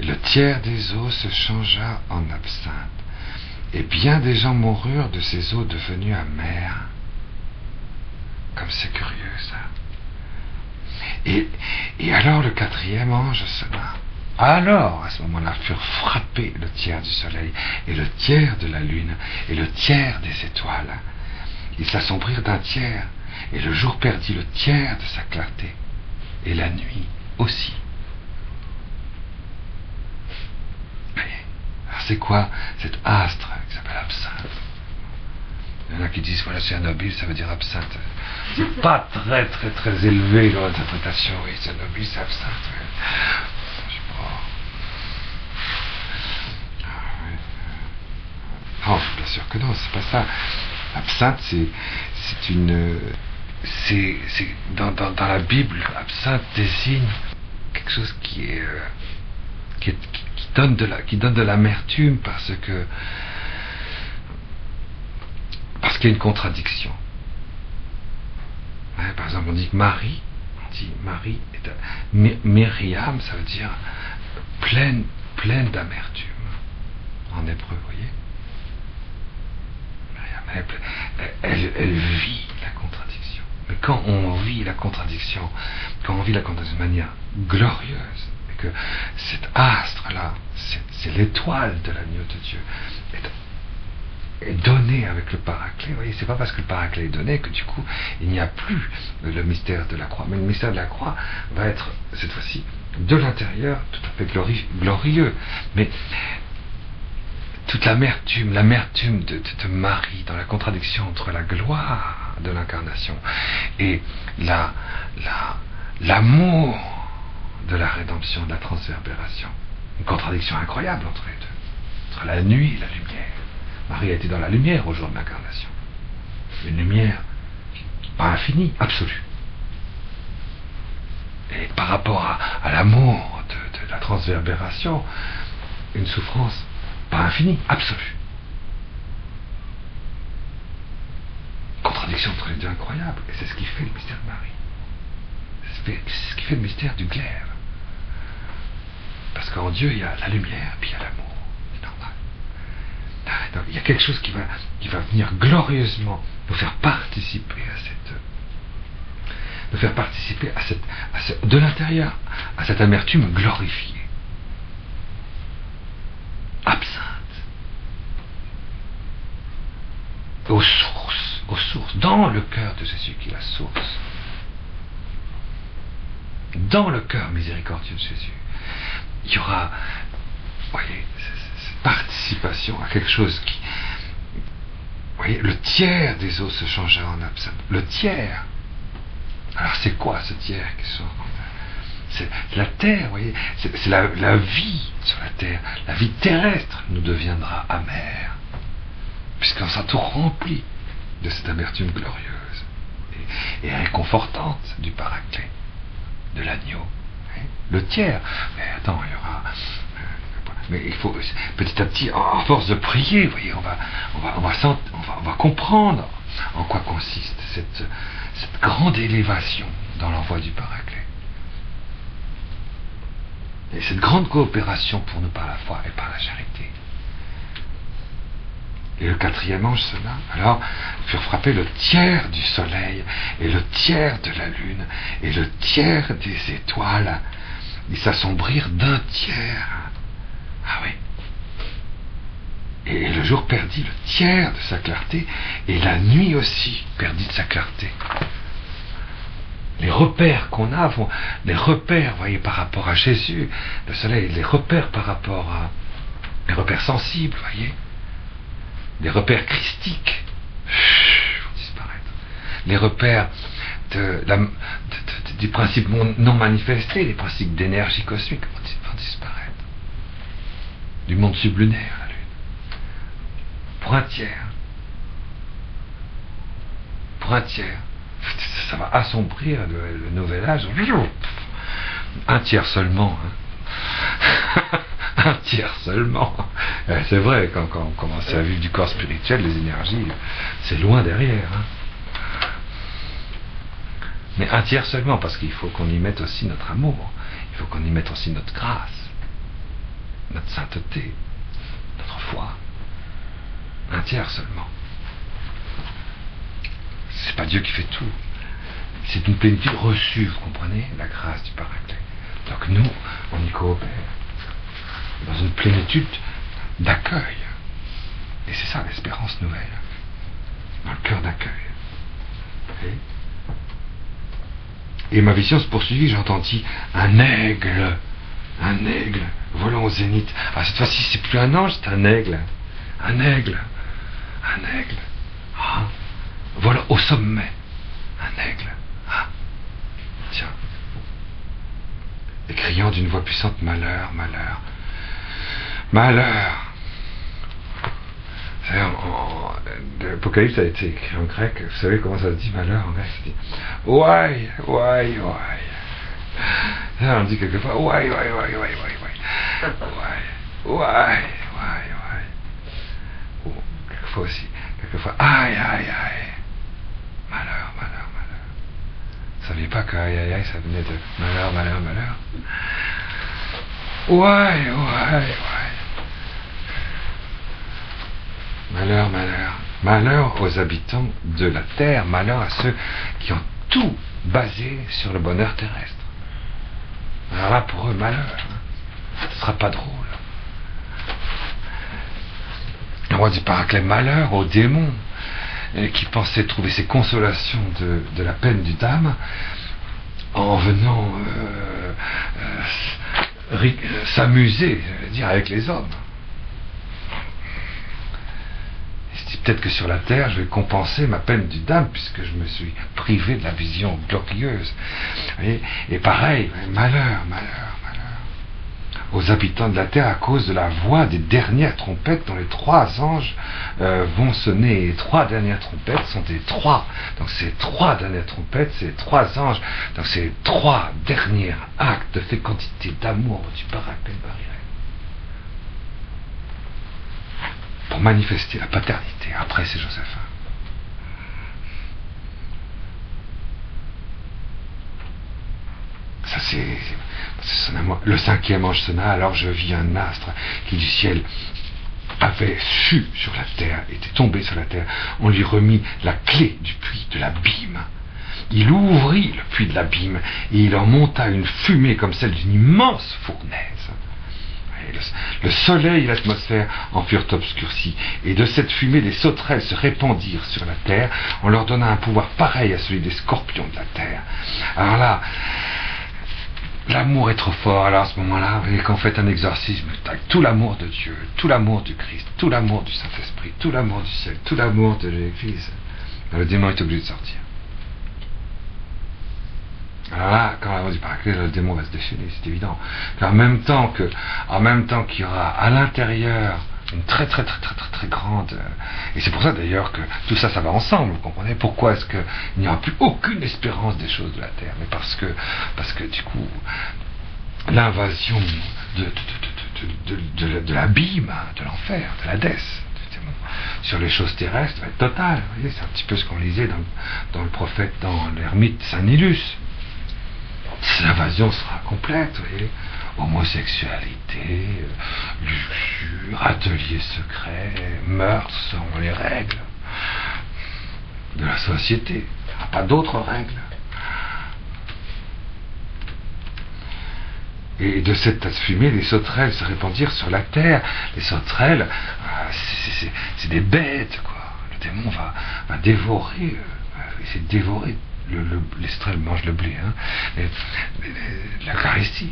[SPEAKER 1] Et le tiers des eaux se changea en absinthe. Et bien des gens moururent de ces eaux devenues amères. Comme c'est curieux ça. Et alors le quatrième ange sonna. Alors, à ce moment-là, furent frappés le tiers du soleil, et le tiers de la lune, et le tiers des étoiles. Ils s'assombrirent d'un tiers, et le jour perdit le tiers de sa clarté, et la nuit aussi. Alors c'est quoi cet astre qui s'appelle absinthe? Il y en a qui disent, voilà, c'est un nobile, ça veut dire absinthe. C'est pas très très très élevé dans l'interprétation, oui, c'est un nobile, c'est absinthe. Oui. Je sais pas. Non, bien sûr que non, c'est pas ça. Absinthe, c'est une... C'est dans la Bible, absinthe désigne quelque chose qui donne de l'amertume parce qu'il y a une contradiction. Ouais, par exemple, on dit Marie Myriam, ça veut dire pleine d'amertume en hébreu, vous voyez. Myriam, elle vit la contradiction. Mais quand on vit la contradiction, de manière glorieuse, et que cet astre-là, c'est l'étoile de l'agneau de Dieu, est donné avec le Paraclet. Vous voyez, c'est pas parce que le Paraclet est donné que du coup il n'y a plus le mystère de la croix. Mais le mystère de la croix va être cette fois-ci de l'intérieur tout à fait glorieux. Mais toute l'amertume de Marie dans la contradiction entre la gloire de l'incarnation et l'amour de la rédemption, de la transverbération. Une contradiction incroyable entre les deux, entre la nuit et la lumière. Marie a été dans la lumière au jour de l'incarnation. Une lumière pas infinie, absolue. Et par rapport à l'amour de la transverbération, une souffrance pas infinie, absolue. Contradiction entre les deux incroyable. Et c'est ce qui fait le mystère de Marie. C'est ce qui fait le mystère du glaive. Parce qu'en Dieu, il y a la lumière, puis il y a l'amour. Donc, il y a quelque chose qui va venir glorieusement nous faire participer de l'intérieur à cette amertume glorifiée, absinthe, aux sources, dans le cœur de Jésus qui est la source, dans le cœur miséricordieux de Jésus, il y aura, voyez, participation à quelque chose qui... Vous voyez, le tiers des eaux se changea en absinthe. Le tiers. Alors c'est quoi ce tiers qui sort? C'est la terre, vous voyez. C'est la vie sur la terre. La vie terrestre nous deviendra amère. Puisqu'on sera tout rempli de cette amertume glorieuse et réconfortante du Paraclet, de l'agneau. Le tiers. Mais attends, il y aura... Mais il faut petit à petit, à force de prier, vous voyez, on va comprendre en quoi consiste cette grande élévation dans l'envoi du Paraclet. Et cette grande coopération pour nous par la foi et par la charité. Et le quatrième ange sonna. Alors furent frappés le tiers du soleil, et le tiers de la lune, et le tiers des étoiles. Ils s'assombrirent d'un tiers. Ah oui. Et le jour perdit le tiers de sa clarté, et la nuit aussi perdit de sa clarté. Les repères qu'on a, les repères, vous voyez, par rapport à Jésus, le soleil, les repères par rapport des repères sensibles, vous voyez, des repères christiques vont disparaître, les repères des principes non manifestés, les principes d'énergie cosmique vont disparaître, du monde sublunaire, la Lune, pointière, ça va assombrir le nouvel âge, un tiers seulement, hein. Un tiers seulement. C'est vrai, quand on commence à vivre du corps spirituel, les énergies, c'est loin derrière, hein. Mais un tiers seulement, parce qu'il faut qu'on y mette aussi notre amour, il faut qu'on y mette aussi notre grâce, notre sainteté, notre foi. Un tiers seulement. C'est pas Dieu qui fait tout. C'est une plénitude reçue, vous comprenez, la grâce du Paraclet. Donc nous, on y coopère. Dans une plénitude d'accueil. Et c'est ça l'espérance nouvelle. Dans le cœur d'accueil. Et ma vision se poursuivit, j'entendis un aigle volant au zénith. Ah, cette fois-ci, c'est plus un ange, c'est un aigle. Ah, voilà, au sommet. Un aigle. Ah, tiens. Et criant d'une voix puissante, malheur. L'Apocalypse a été écrit en grec. Vous savez comment ça se dit malheur en grec? Ça se dit ouai. On dit quelquefois ouai. Ou quelquefois aïe. Malheur. Vous saviez pas que aïe ça venait de malheur. Ouai. Malheur aux habitants de la terre, malheur à ceux qui ont tout basé sur le bonheur terrestre. Alors là, pour eux, malheur. Ce sera pas drôle. Le roi du Paraclet, malheur aux démons qui pensaient trouver ses consolations de la peine du dame en venant s'amuser, je veux dire, avec les hommes. Peut-être que sur la terre, je vais compenser ma peine du dame, puisque je me suis privé de la vision glorieuse. Et pareil, malheur aux habitants de la terre à cause de la voix des dernières trompettes dont les 3 anges vont sonner. Les 3 dernières trompettes sont des 3. Donc ces 3 dernières trompettes, c'est 3 anges. Donc c'est les 3 derniers actes de fécondité, d'amour du Paraclet de Marie-Reine. Pour manifester la paternité. Après, c'est Joséphin. Ça, c'est le 5e ange sonna, alors je vis un astre qui du ciel avait su sur la terre, était tombé sur la terre. On lui remit la clé du puits de l'abîme. Il ouvrit le puits de l'abîme et il en monta une fumée comme celle d'une immense fournaise. Le soleil et l'atmosphère en furent obscurcis, et de cette fumée les sauterelles se répandirent sur la terre. On leur donna un pouvoir pareil à celui des scorpions de la terre. Alors là, l'amour est trop fort. Alors à ce moment-là, vous voyez qu'on fait un exorcisme avec tout l'amour de Dieu, tout l'amour du Christ, tout l'amour du Saint-Esprit, tout l'amour du ciel, tout l'amour de l'Église. Le démon est obligé de sortir. Alors là, quand la voix du Paraclet, le démon va se déchaîner, c'est évident. En même temps qu'il y aura à l'intérieur une très grande... Et c'est pour ça d'ailleurs que tout ça, ça va ensemble, vous comprenez? Pourquoi est-ce qu'il n'y aura plus aucune espérance des choses de la terre? Mais parce que du coup, l'invasion de l'abîme, de l'enfer, de l'Hadès, sur les choses terrestres va être totale. Vous voyez, c'est un petit peu ce qu'on lisait dans le prophète, dans l'ermite Saint-Nilus. L'invasion sera complète, vous voyez. Homosexualité, luxure, atelier secret, meurtre seront les règles de la société. Il n'y aura pas d'autres règles. Et de cette fumée, les sauterelles se répandirent sur la terre. Les sauterelles, c'est des bêtes, quoi. Le démon va dévorer, essayer de dévorer. Les sauterelles mangent le blé, hein. L'Eucharistie.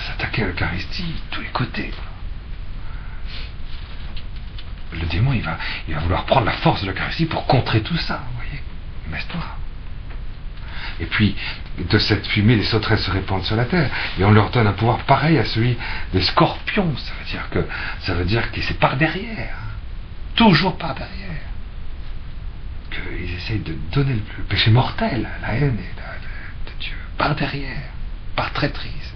[SPEAKER 1] S'attaquer à l'Eucharistie de tous les côtés, quoi. le démon, il va vouloir prendre la force de l'Eucharistie pour contrer tout ça, vous voyez, messe-toi. Et puis, de cette fumée, les sauterelles se répandent sur la terre, et on leur donne un pouvoir pareil à celui des scorpions. Ça veut dire que c'est par derrière, toujours par derrière, qu'ils essayent de donner le péché mortel, la haine de Dieu, par derrière, par traîtrise.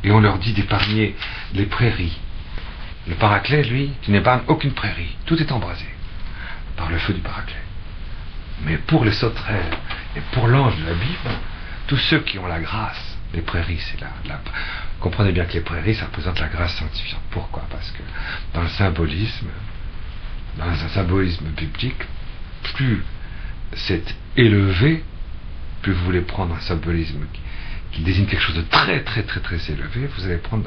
[SPEAKER 1] Et on leur dit d'épargner les prairies. Le Paraclet, lui, tu n'épargnes aucune prairie, tout est embrasé par le feu du Paraclet. Mais pour les sauterelles et pour l'ange de la Bible, tous ceux qui ont la grâce, les prairies, c'est comprenez bien que les prairies, ça représente la grâce sanctifiante. Pourquoi? Parce que dans un symbolisme biblique, plus c'est élevé, plus vous voulez prendre un symbolisme qui désigne quelque chose de très très très très élevé, vous allez prendre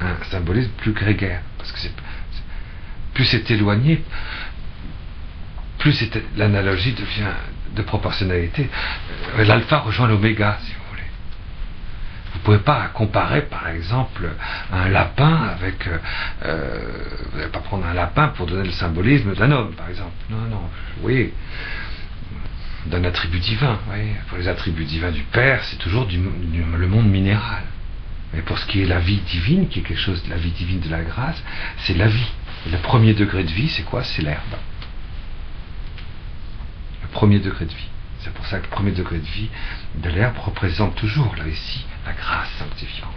[SPEAKER 1] un symbolisme plus grégaire, parce que plus c'est éloigné, plus l'analogie devient de proportionnalité. L'alpha rejoint l'oméga, si vous voulez. Vous ne pouvez pas comparer, par exemple, un lapin avec... vous n'allez pas prendre un lapin pour donner le symbolisme d'un homme, par exemple. Non, vous voyez, d'un attribut divin. Vous voyez. Pour les attributs divins du Père, c'est toujours le monde minéral. Mais pour ce qui est la vie divine, qui est quelque chose de la vie divine de la grâce, c'est la vie. Et le premier degré de vie, c'est quoi? C'est l'herbe. Premier degré de vie. C'est pour ça que le premier degré de vie de l'herbe représente toujours, là ici, la grâce sanctifiante.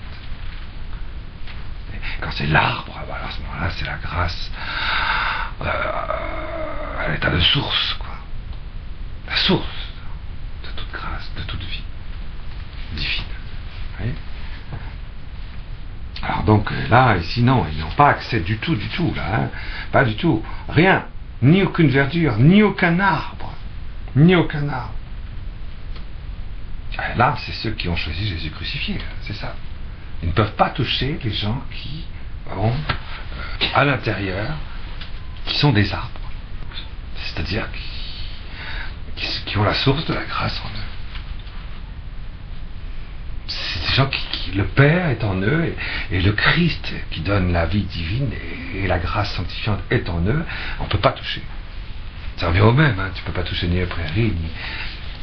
[SPEAKER 1] Et quand c'est l'arbre, alors à ce moment-là, c'est la grâce à l'état de source, quoi. La source de toute grâce, de toute vie divine. Vous voyez? Alors donc, là, ici, non, ils n'ont pas accès du tout, là, hein, pas du tout. Rien, ni aucune verdure, ni aucun arbre. Ni aucun arbre. Là, c'est ceux qui ont choisi Jésus crucifié, c'est ça. Ils ne peuvent pas toucher les gens qui ont à l'intérieur, qui sont des arbres. C'est-à-dire qui ont la source de la grâce en eux. C'est des gens qui le Père est en eux, et le Christ qui donne la vie divine et la grâce sanctifiante est en eux, on ne peut pas toucher. Ça revient au même, hein. Tu ne peux pas toucher ni les prairies,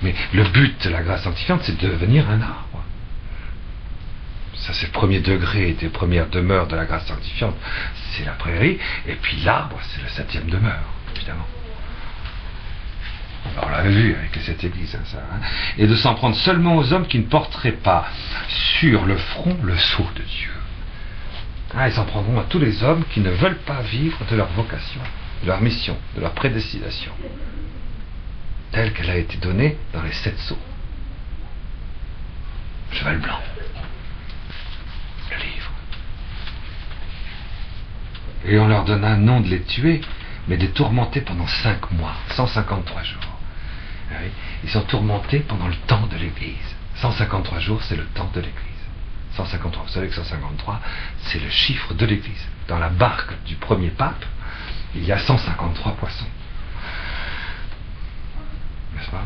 [SPEAKER 1] mais le but de la grâce sanctifiante, c'est de devenir un arbre. Ça, c'est le premier degré des premières demeures de la grâce sanctifiante, c'est la prairie, et puis l'arbre, c'est la 7e demeure, évidemment. Alors, on l'avait vu avec les 7 églises, hein, ça. Hein. Et de s'en prendre seulement aux hommes qui ne porteraient pas sur le front le sceau de Dieu. Ah, ils s'en prendront à tous les hommes qui ne veulent pas vivre de leur vocation, de leur mission, de leur prédestination, telle qu'elle a été donnée dans les 7 sceaux. Cheval blanc, le livre. Et on leur donna non de les tuer, mais de les tourmenter pendant 5 mois, 153 jours. Ah oui, ils sont tourmentés pendant le temps de l'Église. 153 jours, c'est le temps de l'Église. 153, vous savez que 153, c'est le chiffre de l'Église. Dans la barque du premier pape, il y a 153 poissons. N'est-ce pas?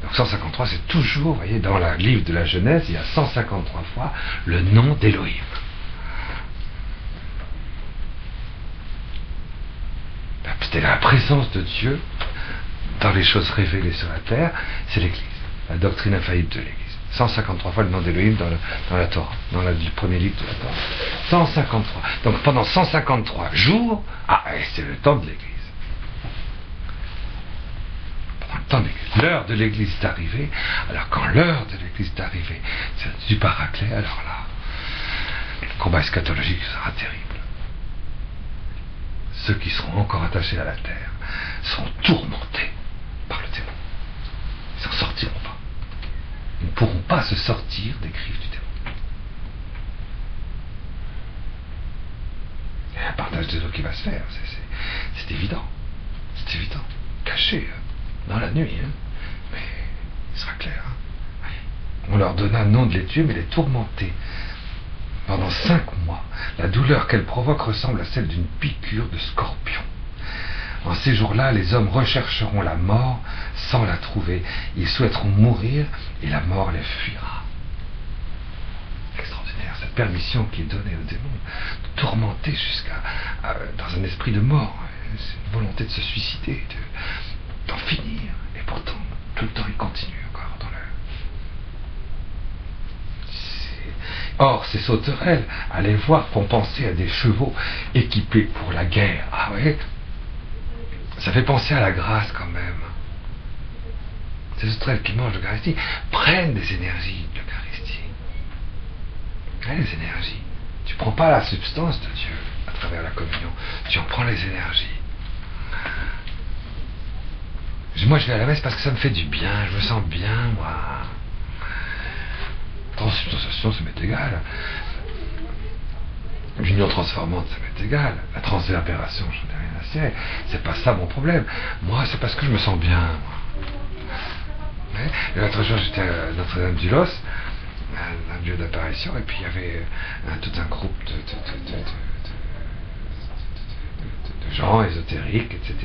[SPEAKER 1] Donc 153, c'est toujours, vous voyez, dans le livre de la Genèse, il y a 153 fois le nom d'Élohim. C'était la présence de Dieu dans les choses révélées sur la terre, c'est l'Église, la doctrine infaillible de l'Église. 153 fois le nom d'Élohim dans la Torah, dans le premier livre de la Torah. 153. Donc pendant 153 jours, c'est le temps de l'Église. Pendant le temps de l'Église. L'heure de l'Église est arrivée. Alors quand l'heure de l'Église est arrivée, c'est du Paraclet, alors là, le combat eschatologique sera terrible. Ceux qui seront encore attachés à la terre seront tourmentés par le démon. Ils n'en sortiront pas. Ils ne pourront pas se sortir des griffes du démon. Il y a un partage des eaux qui va se faire, c'est évident. C'est évident. Caché, dans la nuit, hein. Mais il sera clair. Hein. On leur donna non de les tuer, mais de les tourmenter. Pendant 5 mois, la douleur qu'elle provoque ressemble à celle d'une piqûre de scorpion. En ces jours-là, les hommes rechercheront la mort sans la trouver. Ils souhaiteront mourir et la mort les fuira. Extraordinaire, cette permission qui est donnée au démon de tourmenté dans un esprit de mort. C'est une volonté de se suicider, d'en finir. Et pourtant, tout le temps, il continue encore dans le... Or, ces sauterelles, allaient voir qu'on pensait à des chevaux équipés pour la guerre. Ah ouais, ça fait penser à la grâce quand même. Ces sauterelles qui mangent l'Eucharistie prennent des énergies de l'Eucharistie. Les énergies. Tu ne prends pas la substance de Dieu à travers la communion, tu en prends les énergies. Moi, je vais à la messe parce que ça me fait du bien, je me sens bien, moi. Transubstantiation, ça m'est égal. L'union transformante, ça m'est égal. La transverbération, j'en ai rien à cirer. C'est pas ça mon problème. Moi, c'est parce que je me sens bien, moi. Et l'autre jour, j'étais à Notre-Dame-du-Los, un lieu d'apparition, et puis il y avait tout un groupe de gens ésotériques, etc.,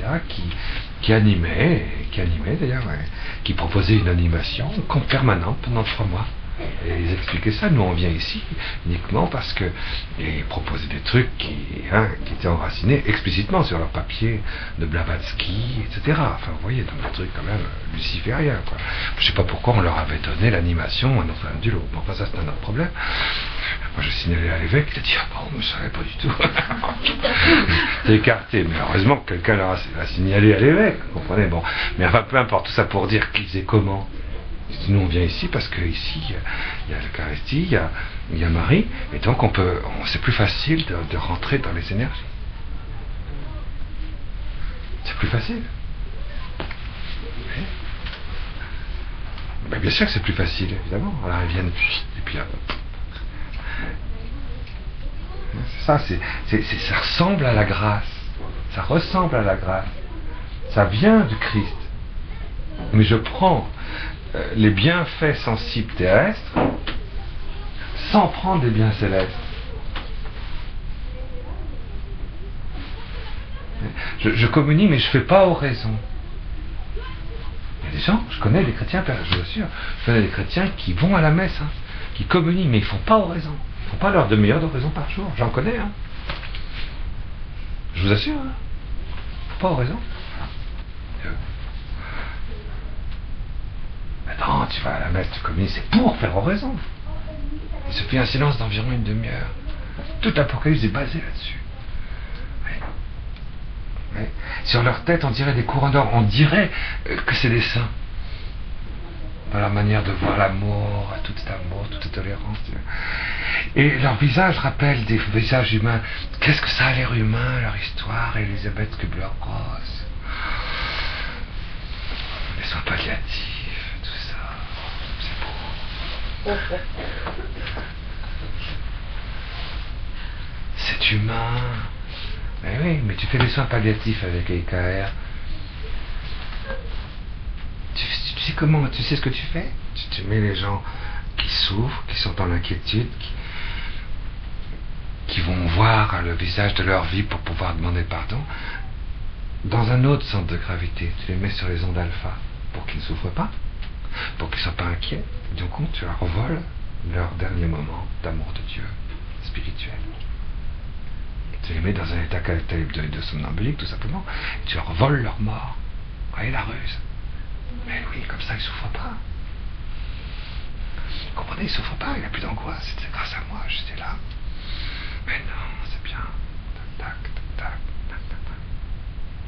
[SPEAKER 1] qui animaient d'ailleurs, qui proposaient une animation permanente pendant 3 mois. Et ils expliquaient ça. Nous, on vient ici uniquement parce que ils proposaient des trucs qui étaient enracinés explicitement sur leur papier de Blavatsky, etc. Enfin, vous voyez, dans des trucs quand même lucifériens, quoi. Je sais pas pourquoi on leur avait donné l'animation à Notre-Dame-du-Lot. Bon, enfin, ça, c'est un autre problème. Moi, je signalais à l'évêque, il a dit, ah bon, je ne savais pas du tout. C'est écarté, mais heureusement que quelqu'un leur a signalé à l'évêque, vous comprenez. Bon, mais enfin, peu importe, tout ça pour dire qu'ils faisaient comment. Nous, on vient ici parce qu'ici, il y a l'Eucharistie, il y a Marie, et donc c'est plus facile de rentrer dans les énergies. C'est plus facile. Ben, bien sûr que c'est plus facile, évidemment. Alors, ils viennent, et puis là... C'est ça, ça ressemble à la grâce. Ça ressemble à la grâce. Ça vient du Christ. Mais je prends les bienfaits sensibles terrestres sans prendre les biens célestes. Je communie, mais je ne fais pas oraison. Il y a des gens, je connais des chrétiens, je vous assure, je connais des chrétiens qui vont à la messe, qui communient, mais ils ne font pas oraison. Ils ne font pas leur demi-heure d'oraison par jour. J'en connais, je vous assure, ils ne font pas oraison. Non, tu vas à la messe, tu communies, c'est pour faire oraison. Il se fait un silence d'environ une demi-heure. Toute l'Apocalypse est basée là-dessus. Oui. Sur leur tête, on dirait des couronnes d'or. On dirait que c'est des saints. Dans leur manière de voir l'amour, tout cet amour, toute cette tolérance. Et leur visage rappelle des visages humains. Qu'est-ce que ça a l'air humain, leur histoire, Elisabeth Kubler-Ross. Les soins palliatifs. C'est humain. Mais oui, mais tu fais des soins palliatifs avec EKR. Tu sais comment, tu sais ce que tu fais? Tu mets les gens qui souffrent, qui sont dans l'inquiétude, qui vont voir le visage de leur vie pour pouvoir demander pardon, dans un autre centre de gravité. Tu les mets sur les ondes alpha pour qu'ils ne souffrent pas, pour qu'ils ne soient pas inquiets. Du coup, tu leur voles leur dernier moment d'amour de Dieu spirituel. Tu les mets dans un état de somnambulique, tout simplement, et tu leur voles leur mort. Vous voyez la ruse? Mais oui, comme ça, ils ne souffrent pas. Vous comprenez, ils ne souffrent pas, il n'y a plus d'angoisse. C'est grâce à moi, j'étais là. Mais non, c'est bien. Tac, tac, tac, tac, tac, tac.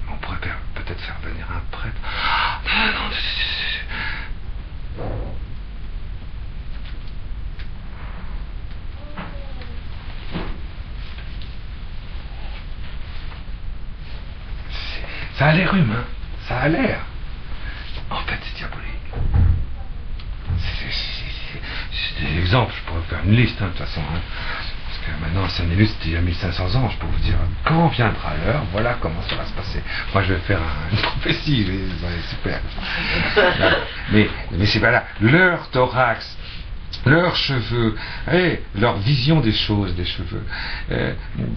[SPEAKER 1] On pourrait peut-être faire venir un prêtre. Non, non, ça a l'air humain, ça a l'air. En fait, c'est diabolique. C'est des exemples, je pourrais faire une liste, de toute façon. Parce que maintenant, c'est un illustre il y a 1500 ans, je peux vous dire, quand viendra l'heure, voilà comment ça va se passer. Moi, je vais faire une prophétie, super. Mais c'est pas là. Leur thorax, leurs cheveux, leur vision des choses, des cheveux,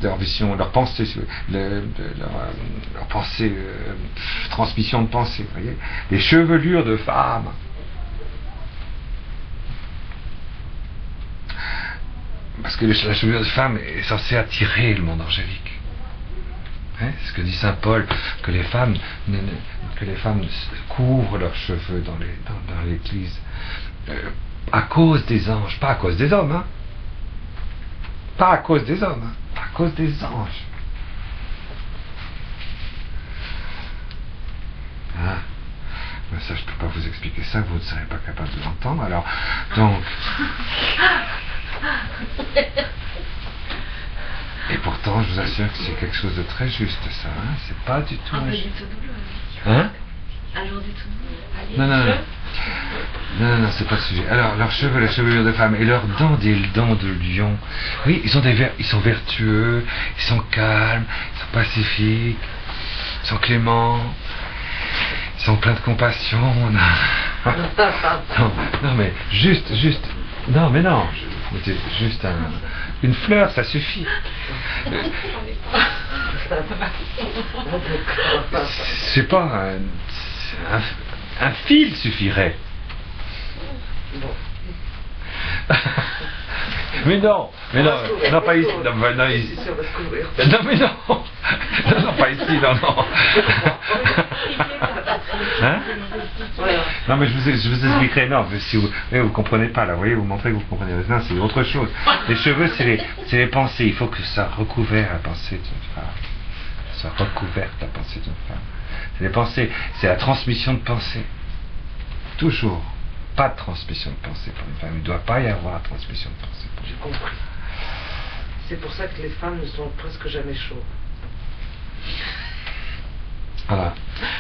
[SPEAKER 1] leur vision, leur pensée, leur pensée, transmission de pensée, vous voyez, les chevelures de femmes. parce que la chevelure de femme est censée attirer le monde angélique. Hein, c'est ce que dit saint Paul, que les femmes couvrent leurs cheveux dans l'église, à cause des anges, pas à cause des hommes, hein. Pas à cause des hommes, hein, pas à cause des anges. Ah, mais ça je peux pas vous expliquer ça, vous ne serez pas capable de l'entendre, alors, donc... Et pourtant, je vous assure que c'est quelque chose de très juste, ça, hein, c'est pas du tout... Hein? Non, c'est pas le sujet. Alors, leurs cheveux, la chevelure de femme, et leurs dents, des dents de lion. Oui, ils sont vertueux, ils sont calmes, ils sont pacifiques, ils sont cléments, ils sont pleins de compassion. Non, mais juste, non, mais non, juste une fleur, ça suffit. C'est pas un fil suffirait. Mais non, pas ici. Non, pas ici, non. Hein? Non, mais je vous expliquerai. Non, si vous comprenez pas là, vous voyez, vous montrez que vous comprenez. Non, c'est autre chose. Les cheveux, c'est les pensées. Il faut que ça recouvre la pensée d'une femme. Ça recouverte la pensée d'une femme. C'est les pensées, c'est la transmission de pensée. Toujours. Pas de transmission de pensée pour une femme. Il ne doit pas y avoir de transmission de pensée pour une femme.
[SPEAKER 2] J'ai compris. C'est pour ça que les femmes ne sont presque jamais chaudes.
[SPEAKER 1] Voilà.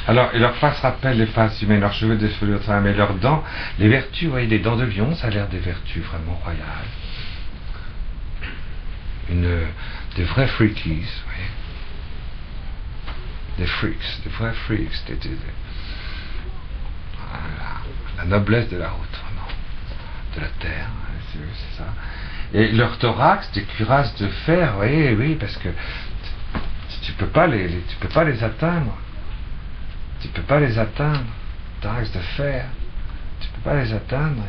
[SPEAKER 1] Alors, et leurs faces rappellent les faces humaines, leurs cheveux des cheveux de femme, et leurs dents, les vertus, vous voyez, les dents de lion, ça a l'air des vertus vraiment royales. Des vrais freakies, vous voyez. Des freaks, des vrais freaks, voilà. La noblesse de la route, vraiment, de la terre, c'est ça. Et leur thorax, des cuirasses de fer, oui, parce que tu peux pas les atteindre. Tu peux pas les atteindre. Thorax de fer, tu peux pas les atteindre.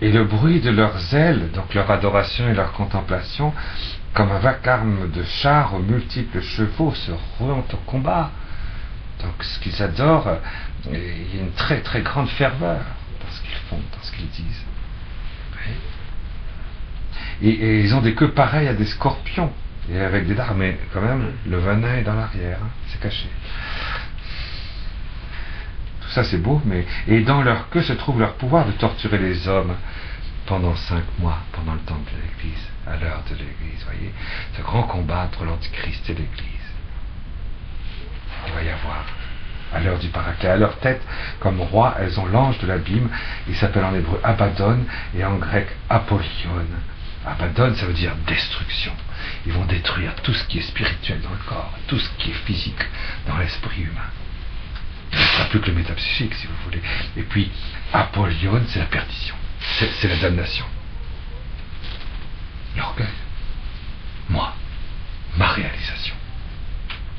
[SPEAKER 1] Et le bruit de leurs ailes, donc leur adoration et leur contemplation, comme un vacarme de chars aux multiples chevaux se ruant au combat. Donc ce qu'ils adorent, il y a une très très grande ferveur dans ce qu'ils font, dans ce qu'ils disent. Oui. Et ils ont des queues pareilles à des scorpions, et avec des dards, mais quand même, le venin est dans l'arrière, hein, c'est caché. Tout ça c'est beau, mais... Et dans leur queue se trouve leur pouvoir de torturer les hommes pendant 5 mois, pendant le temps de l'Église, à l'heure de l'Église, voyez, ce grand combat entre l'Antichrist et l'Église. Il va y avoir, à l'heure du Paraclet, à leur tête, comme roi, elles ont l'ange de l'abîme, il s'appelle en hébreu Abaddon, et en grec Apollyon. Abaddon, ça veut dire destruction. Ils vont détruire tout ce qui est spirituel dans le corps, tout ce qui est physique dans l'esprit humain. Il ne sera plus que le métapsychique, si vous voulez. Et puis, Apollyon, c'est la perdition. C'est la damnation. L'orgueil. Moi. Ma réalisation.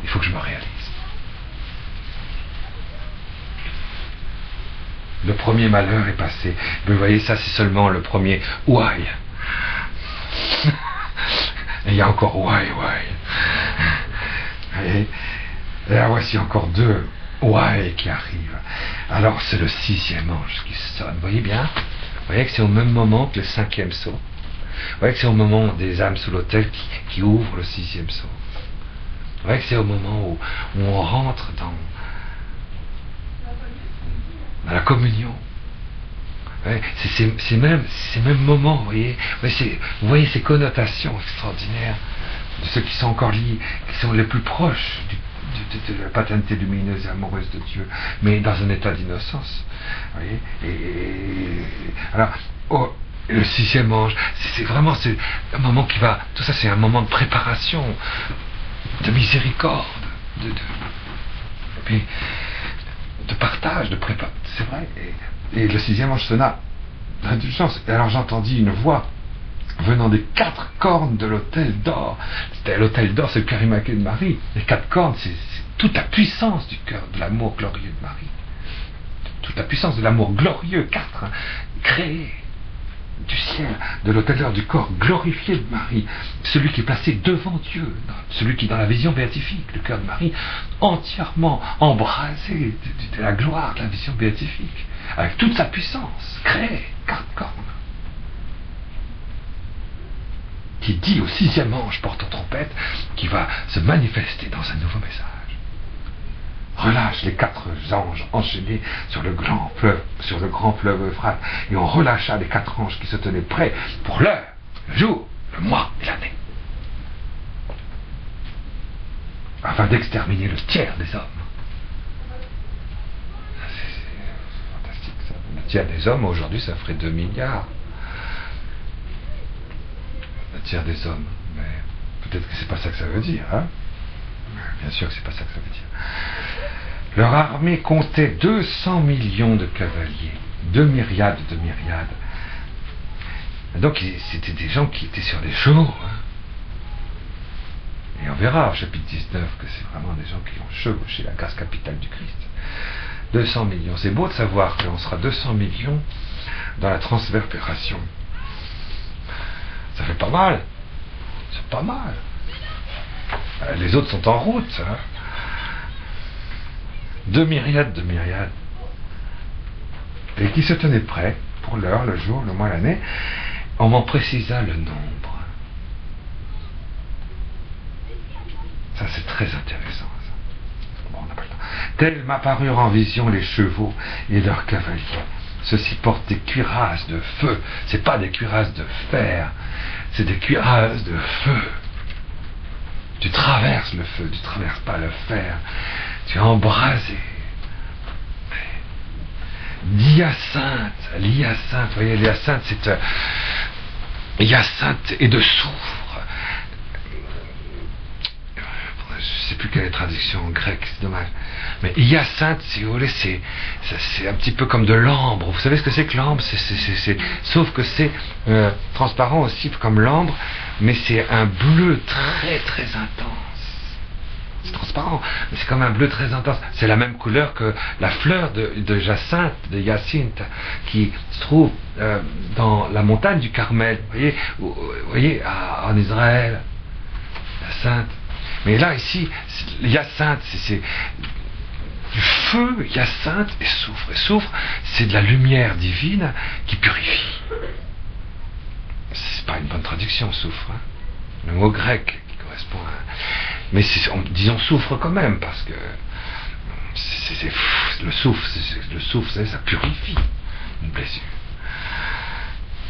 [SPEAKER 1] Il faut que je me réalise. Le premier malheur est passé. Mais vous voyez, ça c'est seulement le premier ouaille. Et il y a encore ouaille. Et là voici encore 2 ouaille qui arrivent. Alors c'est le 6e ange qui sonne. Vous voyez bien? Vous voyez que c'est au même moment que le 5e sceau. Vous voyez que c'est au moment des âmes sous l'autel qui ouvrent le 6e sceau. Vous voyez que c'est au moment où on rentre dans la communion. Ouais, c'est ces mêmes moments, vous voyez, vous voyez ces connotations extraordinaires de ceux qui sont encore liés, qui sont les plus proches de la paternité lumineuse et amoureuse de Dieu, mais dans un état d'innocence. Vous voyez, alors, le 6e ange, c'est vraiment un moment qui va, tout ça c'est un moment de préparation, de miséricorde, de partage, de préparation, c'est vrai. Et le 6e ange sonna d'indulgence. Et alors j'entendis une voix venant des 4 cornes de l'autel d'or. L'autel d'or, c'est le cœur immaculé de Marie. Les 4 cornes, c'est toute la puissance du cœur, de l'amour glorieux de Marie. toute la puissance de l'amour glorieux, 4, créé du ciel, de l'autel du corps, glorifié de Marie, celui qui est placé devant Dieu, celui qui dans la vision béatifique, le cœur de Marie, entièrement embrasé de la gloire de la vision béatifique, avec toute sa puissance, créé, 4 cornes, qui dit au 6e ange portant trompette, qui va se manifester dans un nouveau message. Relâche les 4 anges enchaînés sur le grand fleuve Euphrate, et on relâcha les 4 anges qui se tenaient prêts pour l'heure, le jour, le mois et l'année, afin d'exterminer le tiers des hommes. C'est fantastique ça. Le tiers des hommes aujourd'hui, ça ferait 2 milliards. Le tiers des hommes, mais peut-être que c'est pas ça que ça veut dire, hein? Bien sûr que c'est pas ça que ça veut dire. Leur armée comptait 200 millions de cavaliers, 2 myriades de myriades. Donc c'était des gens qui étaient sur des chevaux. Hein. Et on verra au chapitre 19 que c'est vraiment des gens qui ont chevauché la grâce capitale du Christ. 200 millions. C'est beau de savoir qu'on sera 200 millions dans la transverbération. Ça fait pas mal. C'est pas mal. Les autres sont en route. Hein. 2 myriades de myriades. Et qui se tenaient prêts pour l'heure, le jour, le mois, l'année. On m'en précisa le nombre. Ça, c'est très intéressant. Ça. Bon, on n'a pas le temps. Tels m'apparurent en vision les chevaux et leurs cavaliers. Ceux-ci portent des cuirasses de feu. C'est pas des cuirasses de fer, c'est des cuirasses de feu. Tu traverses le feu, tu traverses pas le fer. Tu es embrasé. L'hyacinthe, vous voyez, l'hyacinthe, c'est hyacinthe et de soufre. Je ne sais plus quelle est la traduction en grec, c'est dommage. Mais hyacinthe, si vous voulez, c'est un petit peu comme de l'ambre. Vous savez ce que c'est que l'ambre? Sauf que c'est transparent aussi comme l'ambre, mais c'est un bleu très très intense. C'est transparent, mais c'est comme un bleu très intense. C'est la même couleur que la fleur de jacinthe, de hyacinthe, qui se trouve dans la montagne du Carmel. Vous voyez en Israël, jacinthe. Mais là, ici, hyacinthe, c'est du feu, hyacinthe et soufre. Et soufre, c'est de la lumière divine qui purifie. C'est pas une bonne traduction, soufre. Hein. Le mot grec qui correspond à... Mais disons soufre quand même, parce que le soufre, vous savez, ça purifie une blessure.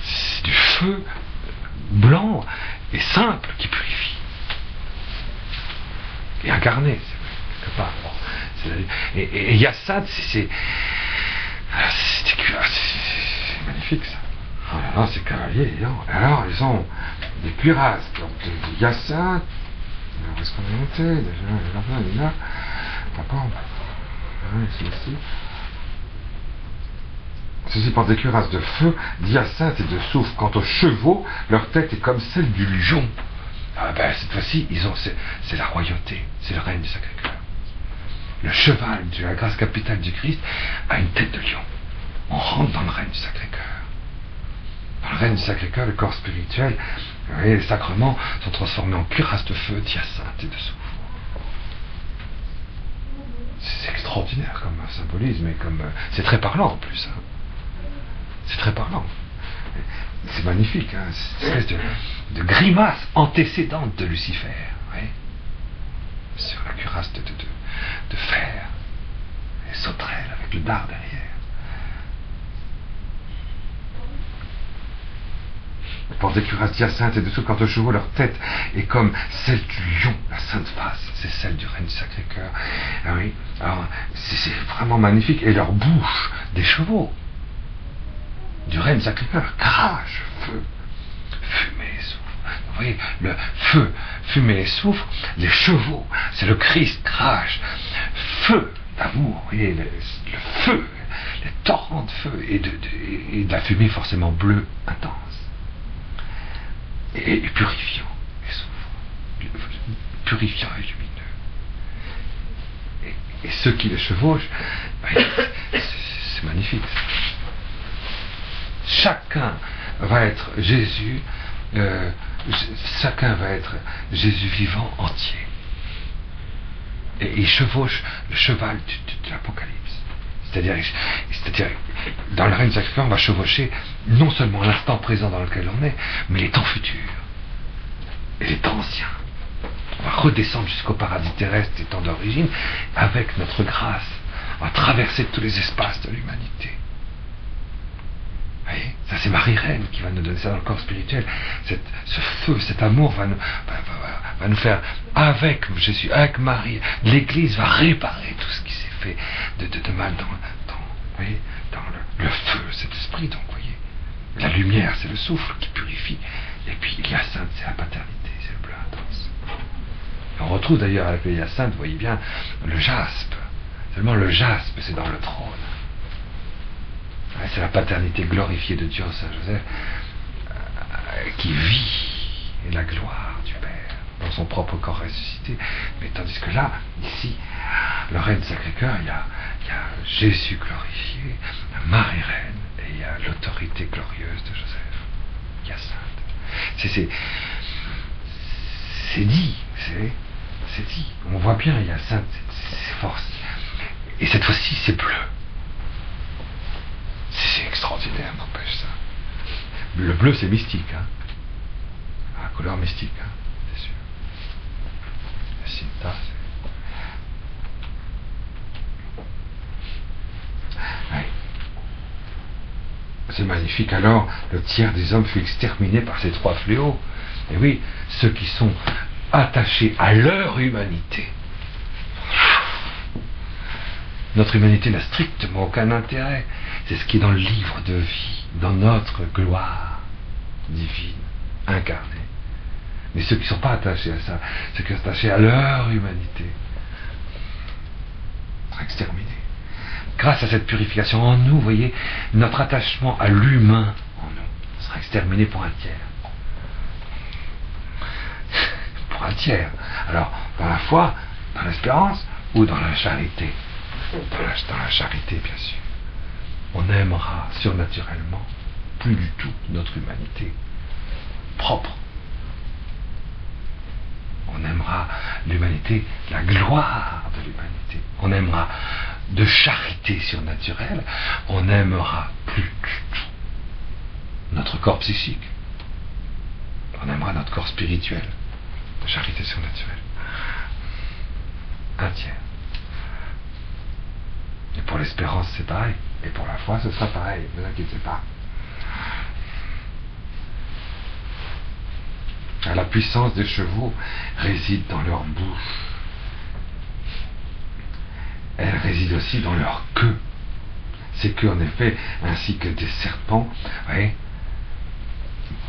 [SPEAKER 1] C'est du feu blanc et simple qui purifie. Et incarné, quelque part. Bon, et hyacinthe, c'est magnifique ça. Alors, ces cavaliers, alors ils ont des cuirasses, donc de hyacinthe. Où est-ce qu'on est monté déjà? Il est là. D'accord. C'est ici. Ceux-ci portent des cuirasses de feu, d'hyacinthe et de soufre. Quant aux chevaux, leur tête est comme celle du lion. Ah ben, cette fois-ci, c'est la royauté, c'est le règne du Sacré-Cœur. Le cheval de la grâce capitale du Christ a une tête de lion. On rentre dans le règne du Sacré-Cœur. Dans le règne du Sacré-Cœur, le corps spirituel, et les sacrements sont transformés en cuirasse de feu, d'hyacinthe et de soufre. C'est extraordinaire comme symbolisme, et comme c'est très parlant en plus. Hein. C'est très parlant. C'est magnifique, hein. C'est une espèce de grimace antécédente de Lucifer, oui. Sur la cuirasse de fer, et sauterelle avec le dard derrière. Ils portent des cuirasses d'hyacinthe et de soufre. Quant aux chevaux, leur tête est comme celle du lion, la sainte face, c'est celle du règne du Sacré-Cœur. Ah oui, alors c'est vraiment magnifique. Et leur bouche, des chevaux du règne du Sacré-Cœur, crache, feu, fumée et soufre. Vous voyez, le feu, fumée et soufre, les chevaux, c'est le Christ, crache, feu d'amour, vous voyez, le feu, les torrents de feu et de la fumée forcément bleue, intense. Et purifiant, et soufre, purifiant et lumineux. Et ceux qui les chevauchent, c'est C'est magnifique. Chacun va être Jésus, chacun va être Jésus vivant entier. Et il chevauche le cheval de l'Apocalypse. C'est-à-dire, dans le règne du Sacré-Cœur, on va chevaucher non seulement l'instant présent dans lequel on est, mais les temps futurs et les temps anciens. On va redescendre jusqu'au paradis terrestre des temps d'origine avec notre grâce. On va traverser tous les espaces de l'humanité. Vous voyez, ça c'est Marie-Reine qui va nous donner ça dans le corps spirituel. Ce feu, cet amour va nous faire, avec Jésus, avec Marie, l'Église va réparer tout ce qui s'est fait de mal dans le feu, cet esprit. Donc, vous voyez, la lumière, c'est le souffle qui purifie. Et puis l'hyacinthe, c'est la paternité, c'est le bleu intense. Et on retrouve d'ailleurs avec le hyacinthe, vous voyez bien, le jaspe. Seulement le jaspe, c'est dans le trône. C'est la paternité glorifiée de Dieu, Saint Joseph, qui vit la gloire du Père dans son propre corps ressuscité. Mais tandis que là, ici, le règne du Sacré-Cœur, il y a Jésus glorifié, Marie-Reine, et il y a l'autorité glorieuse de Joseph, Hyacinthe. C'est dit, c'est dit. On voit bien Hyacinthe, c'est force. Et cette fois-ci, c'est bleu. C'est extraordinaire, n'empêche ça. Le bleu, c'est mystique, hein. La couleur mystique, hein, c'est sûr. La Cinta, c'est magnifique. Alors, le tiers des hommes fut exterminé par ces trois fléaux. Et oui, ceux qui sont attachés à leur humanité. Notre humanité n'a strictement aucun intérêt. C'est ce qui est dans le livre de vie, dans notre gloire divine, incarnée. Mais ceux qui ne sont pas attachés à ça, ceux qui sont attachés à leur humanité, seront exterminés. Grâce à cette purification en nous, vous voyez, notre attachement à l'humain en nous sera exterminé pour un tiers. Pour un tiers. Alors, dans la foi, dans l'espérance ou dans la charité. Dans la charité, bien sûr. On aimera surnaturellement plus du tout notre humanité propre. On aimera l'humanité, la gloire de l'humanité. On aimera de charité surnaturelle. On n'aimera plus du tout notre corps psychique. On aimera notre corps spirituel de charité surnaturelle. Un tiers. Et pour l'espérance, c'est pareil. Et pour la foi, ce sera pareil. Ne vous inquiétez pas. La puissance des chevaux réside dans leur bouche. Elle réside aussi dans leur queue. Ces queues, en effet, ainsi que des serpents, voyez,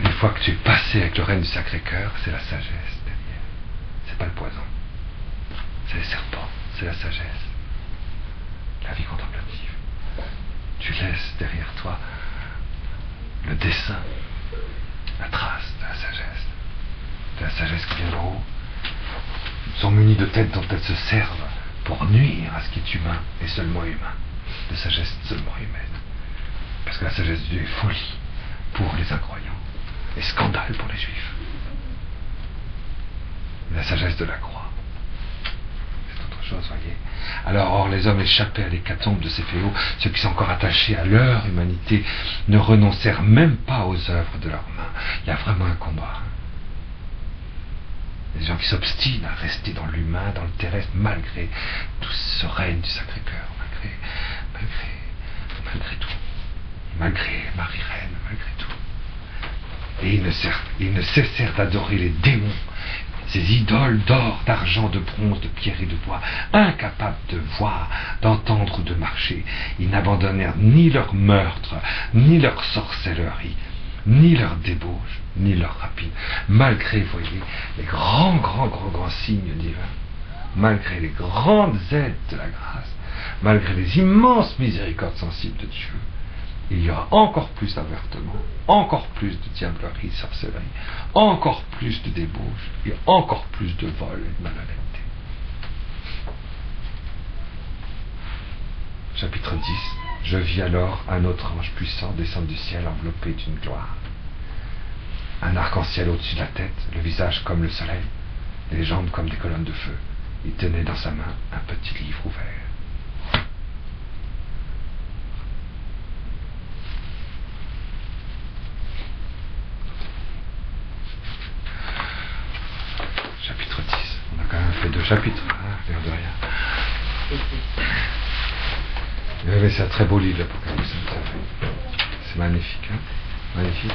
[SPEAKER 1] une fois que tu es passé avec le règne du Sacré-Cœur, c'est la sagesse derrière. C'est pas le poison. C'est les serpents. C'est la sagesse. La vie contemplative. Tu laisses derrière toi le dessin, la trace de la sagesse qui vient d'en haut. Ils sont munis de têtes dont elles se servent pour nuire à ce qui est humain et seulement humain, de sagesse seulement humaine. Parce que la sagesse de Dieu est folie pour les incroyants et scandale pour les juifs. La sagesse de la croix, chose, voyez. Alors, or, les hommes échappaient à l'hécatombe de ces fléaux, ceux qui sont encore attachés à leur humanité ne renoncèrent même pas aux œuvres de leurs mains. Il y a vraiment un combat. Les gens qui s'obstinent à rester dans l'humain, dans le terrestre, malgré tout ce règne du Sacré-Cœur, malgré tout, malgré Marie-Reine, malgré tout. Et ils ne cessèrent d'adorer les démons, ces idoles d'or, d'argent, de bronze, de pierre et de bois, incapables de voir, d'entendre ou de marcher. Ils n'abandonnèrent ni leur meurtre, ni leur sorcellerie, ni leur débauche, ni leur rapine, malgré, voyez, les grands signes divins, malgré les grandes aides de la grâce, malgré les immenses miséricordes sensibles de Dieu. Il y aura encore plus d'avertement, encore plus de diablerie, sorcellerie, encore plus de débauche et encore plus de vol et de malhonnêteté. Chapitre 10. Je vis alors un autre ange puissant descendre du ciel enveloppé d'une gloire. Un arc-en-ciel au-dessus de la tête, le visage comme le soleil, les jambes comme des colonnes de feu. Il tenait dans sa main un petit livre ouvert. Chapitre 10. On a quand même fait 2 chapitres, hein, l'air de rien. Mais c'est un très beau livre, l'Apocalypse. C'est magnifique, hein, magnifique.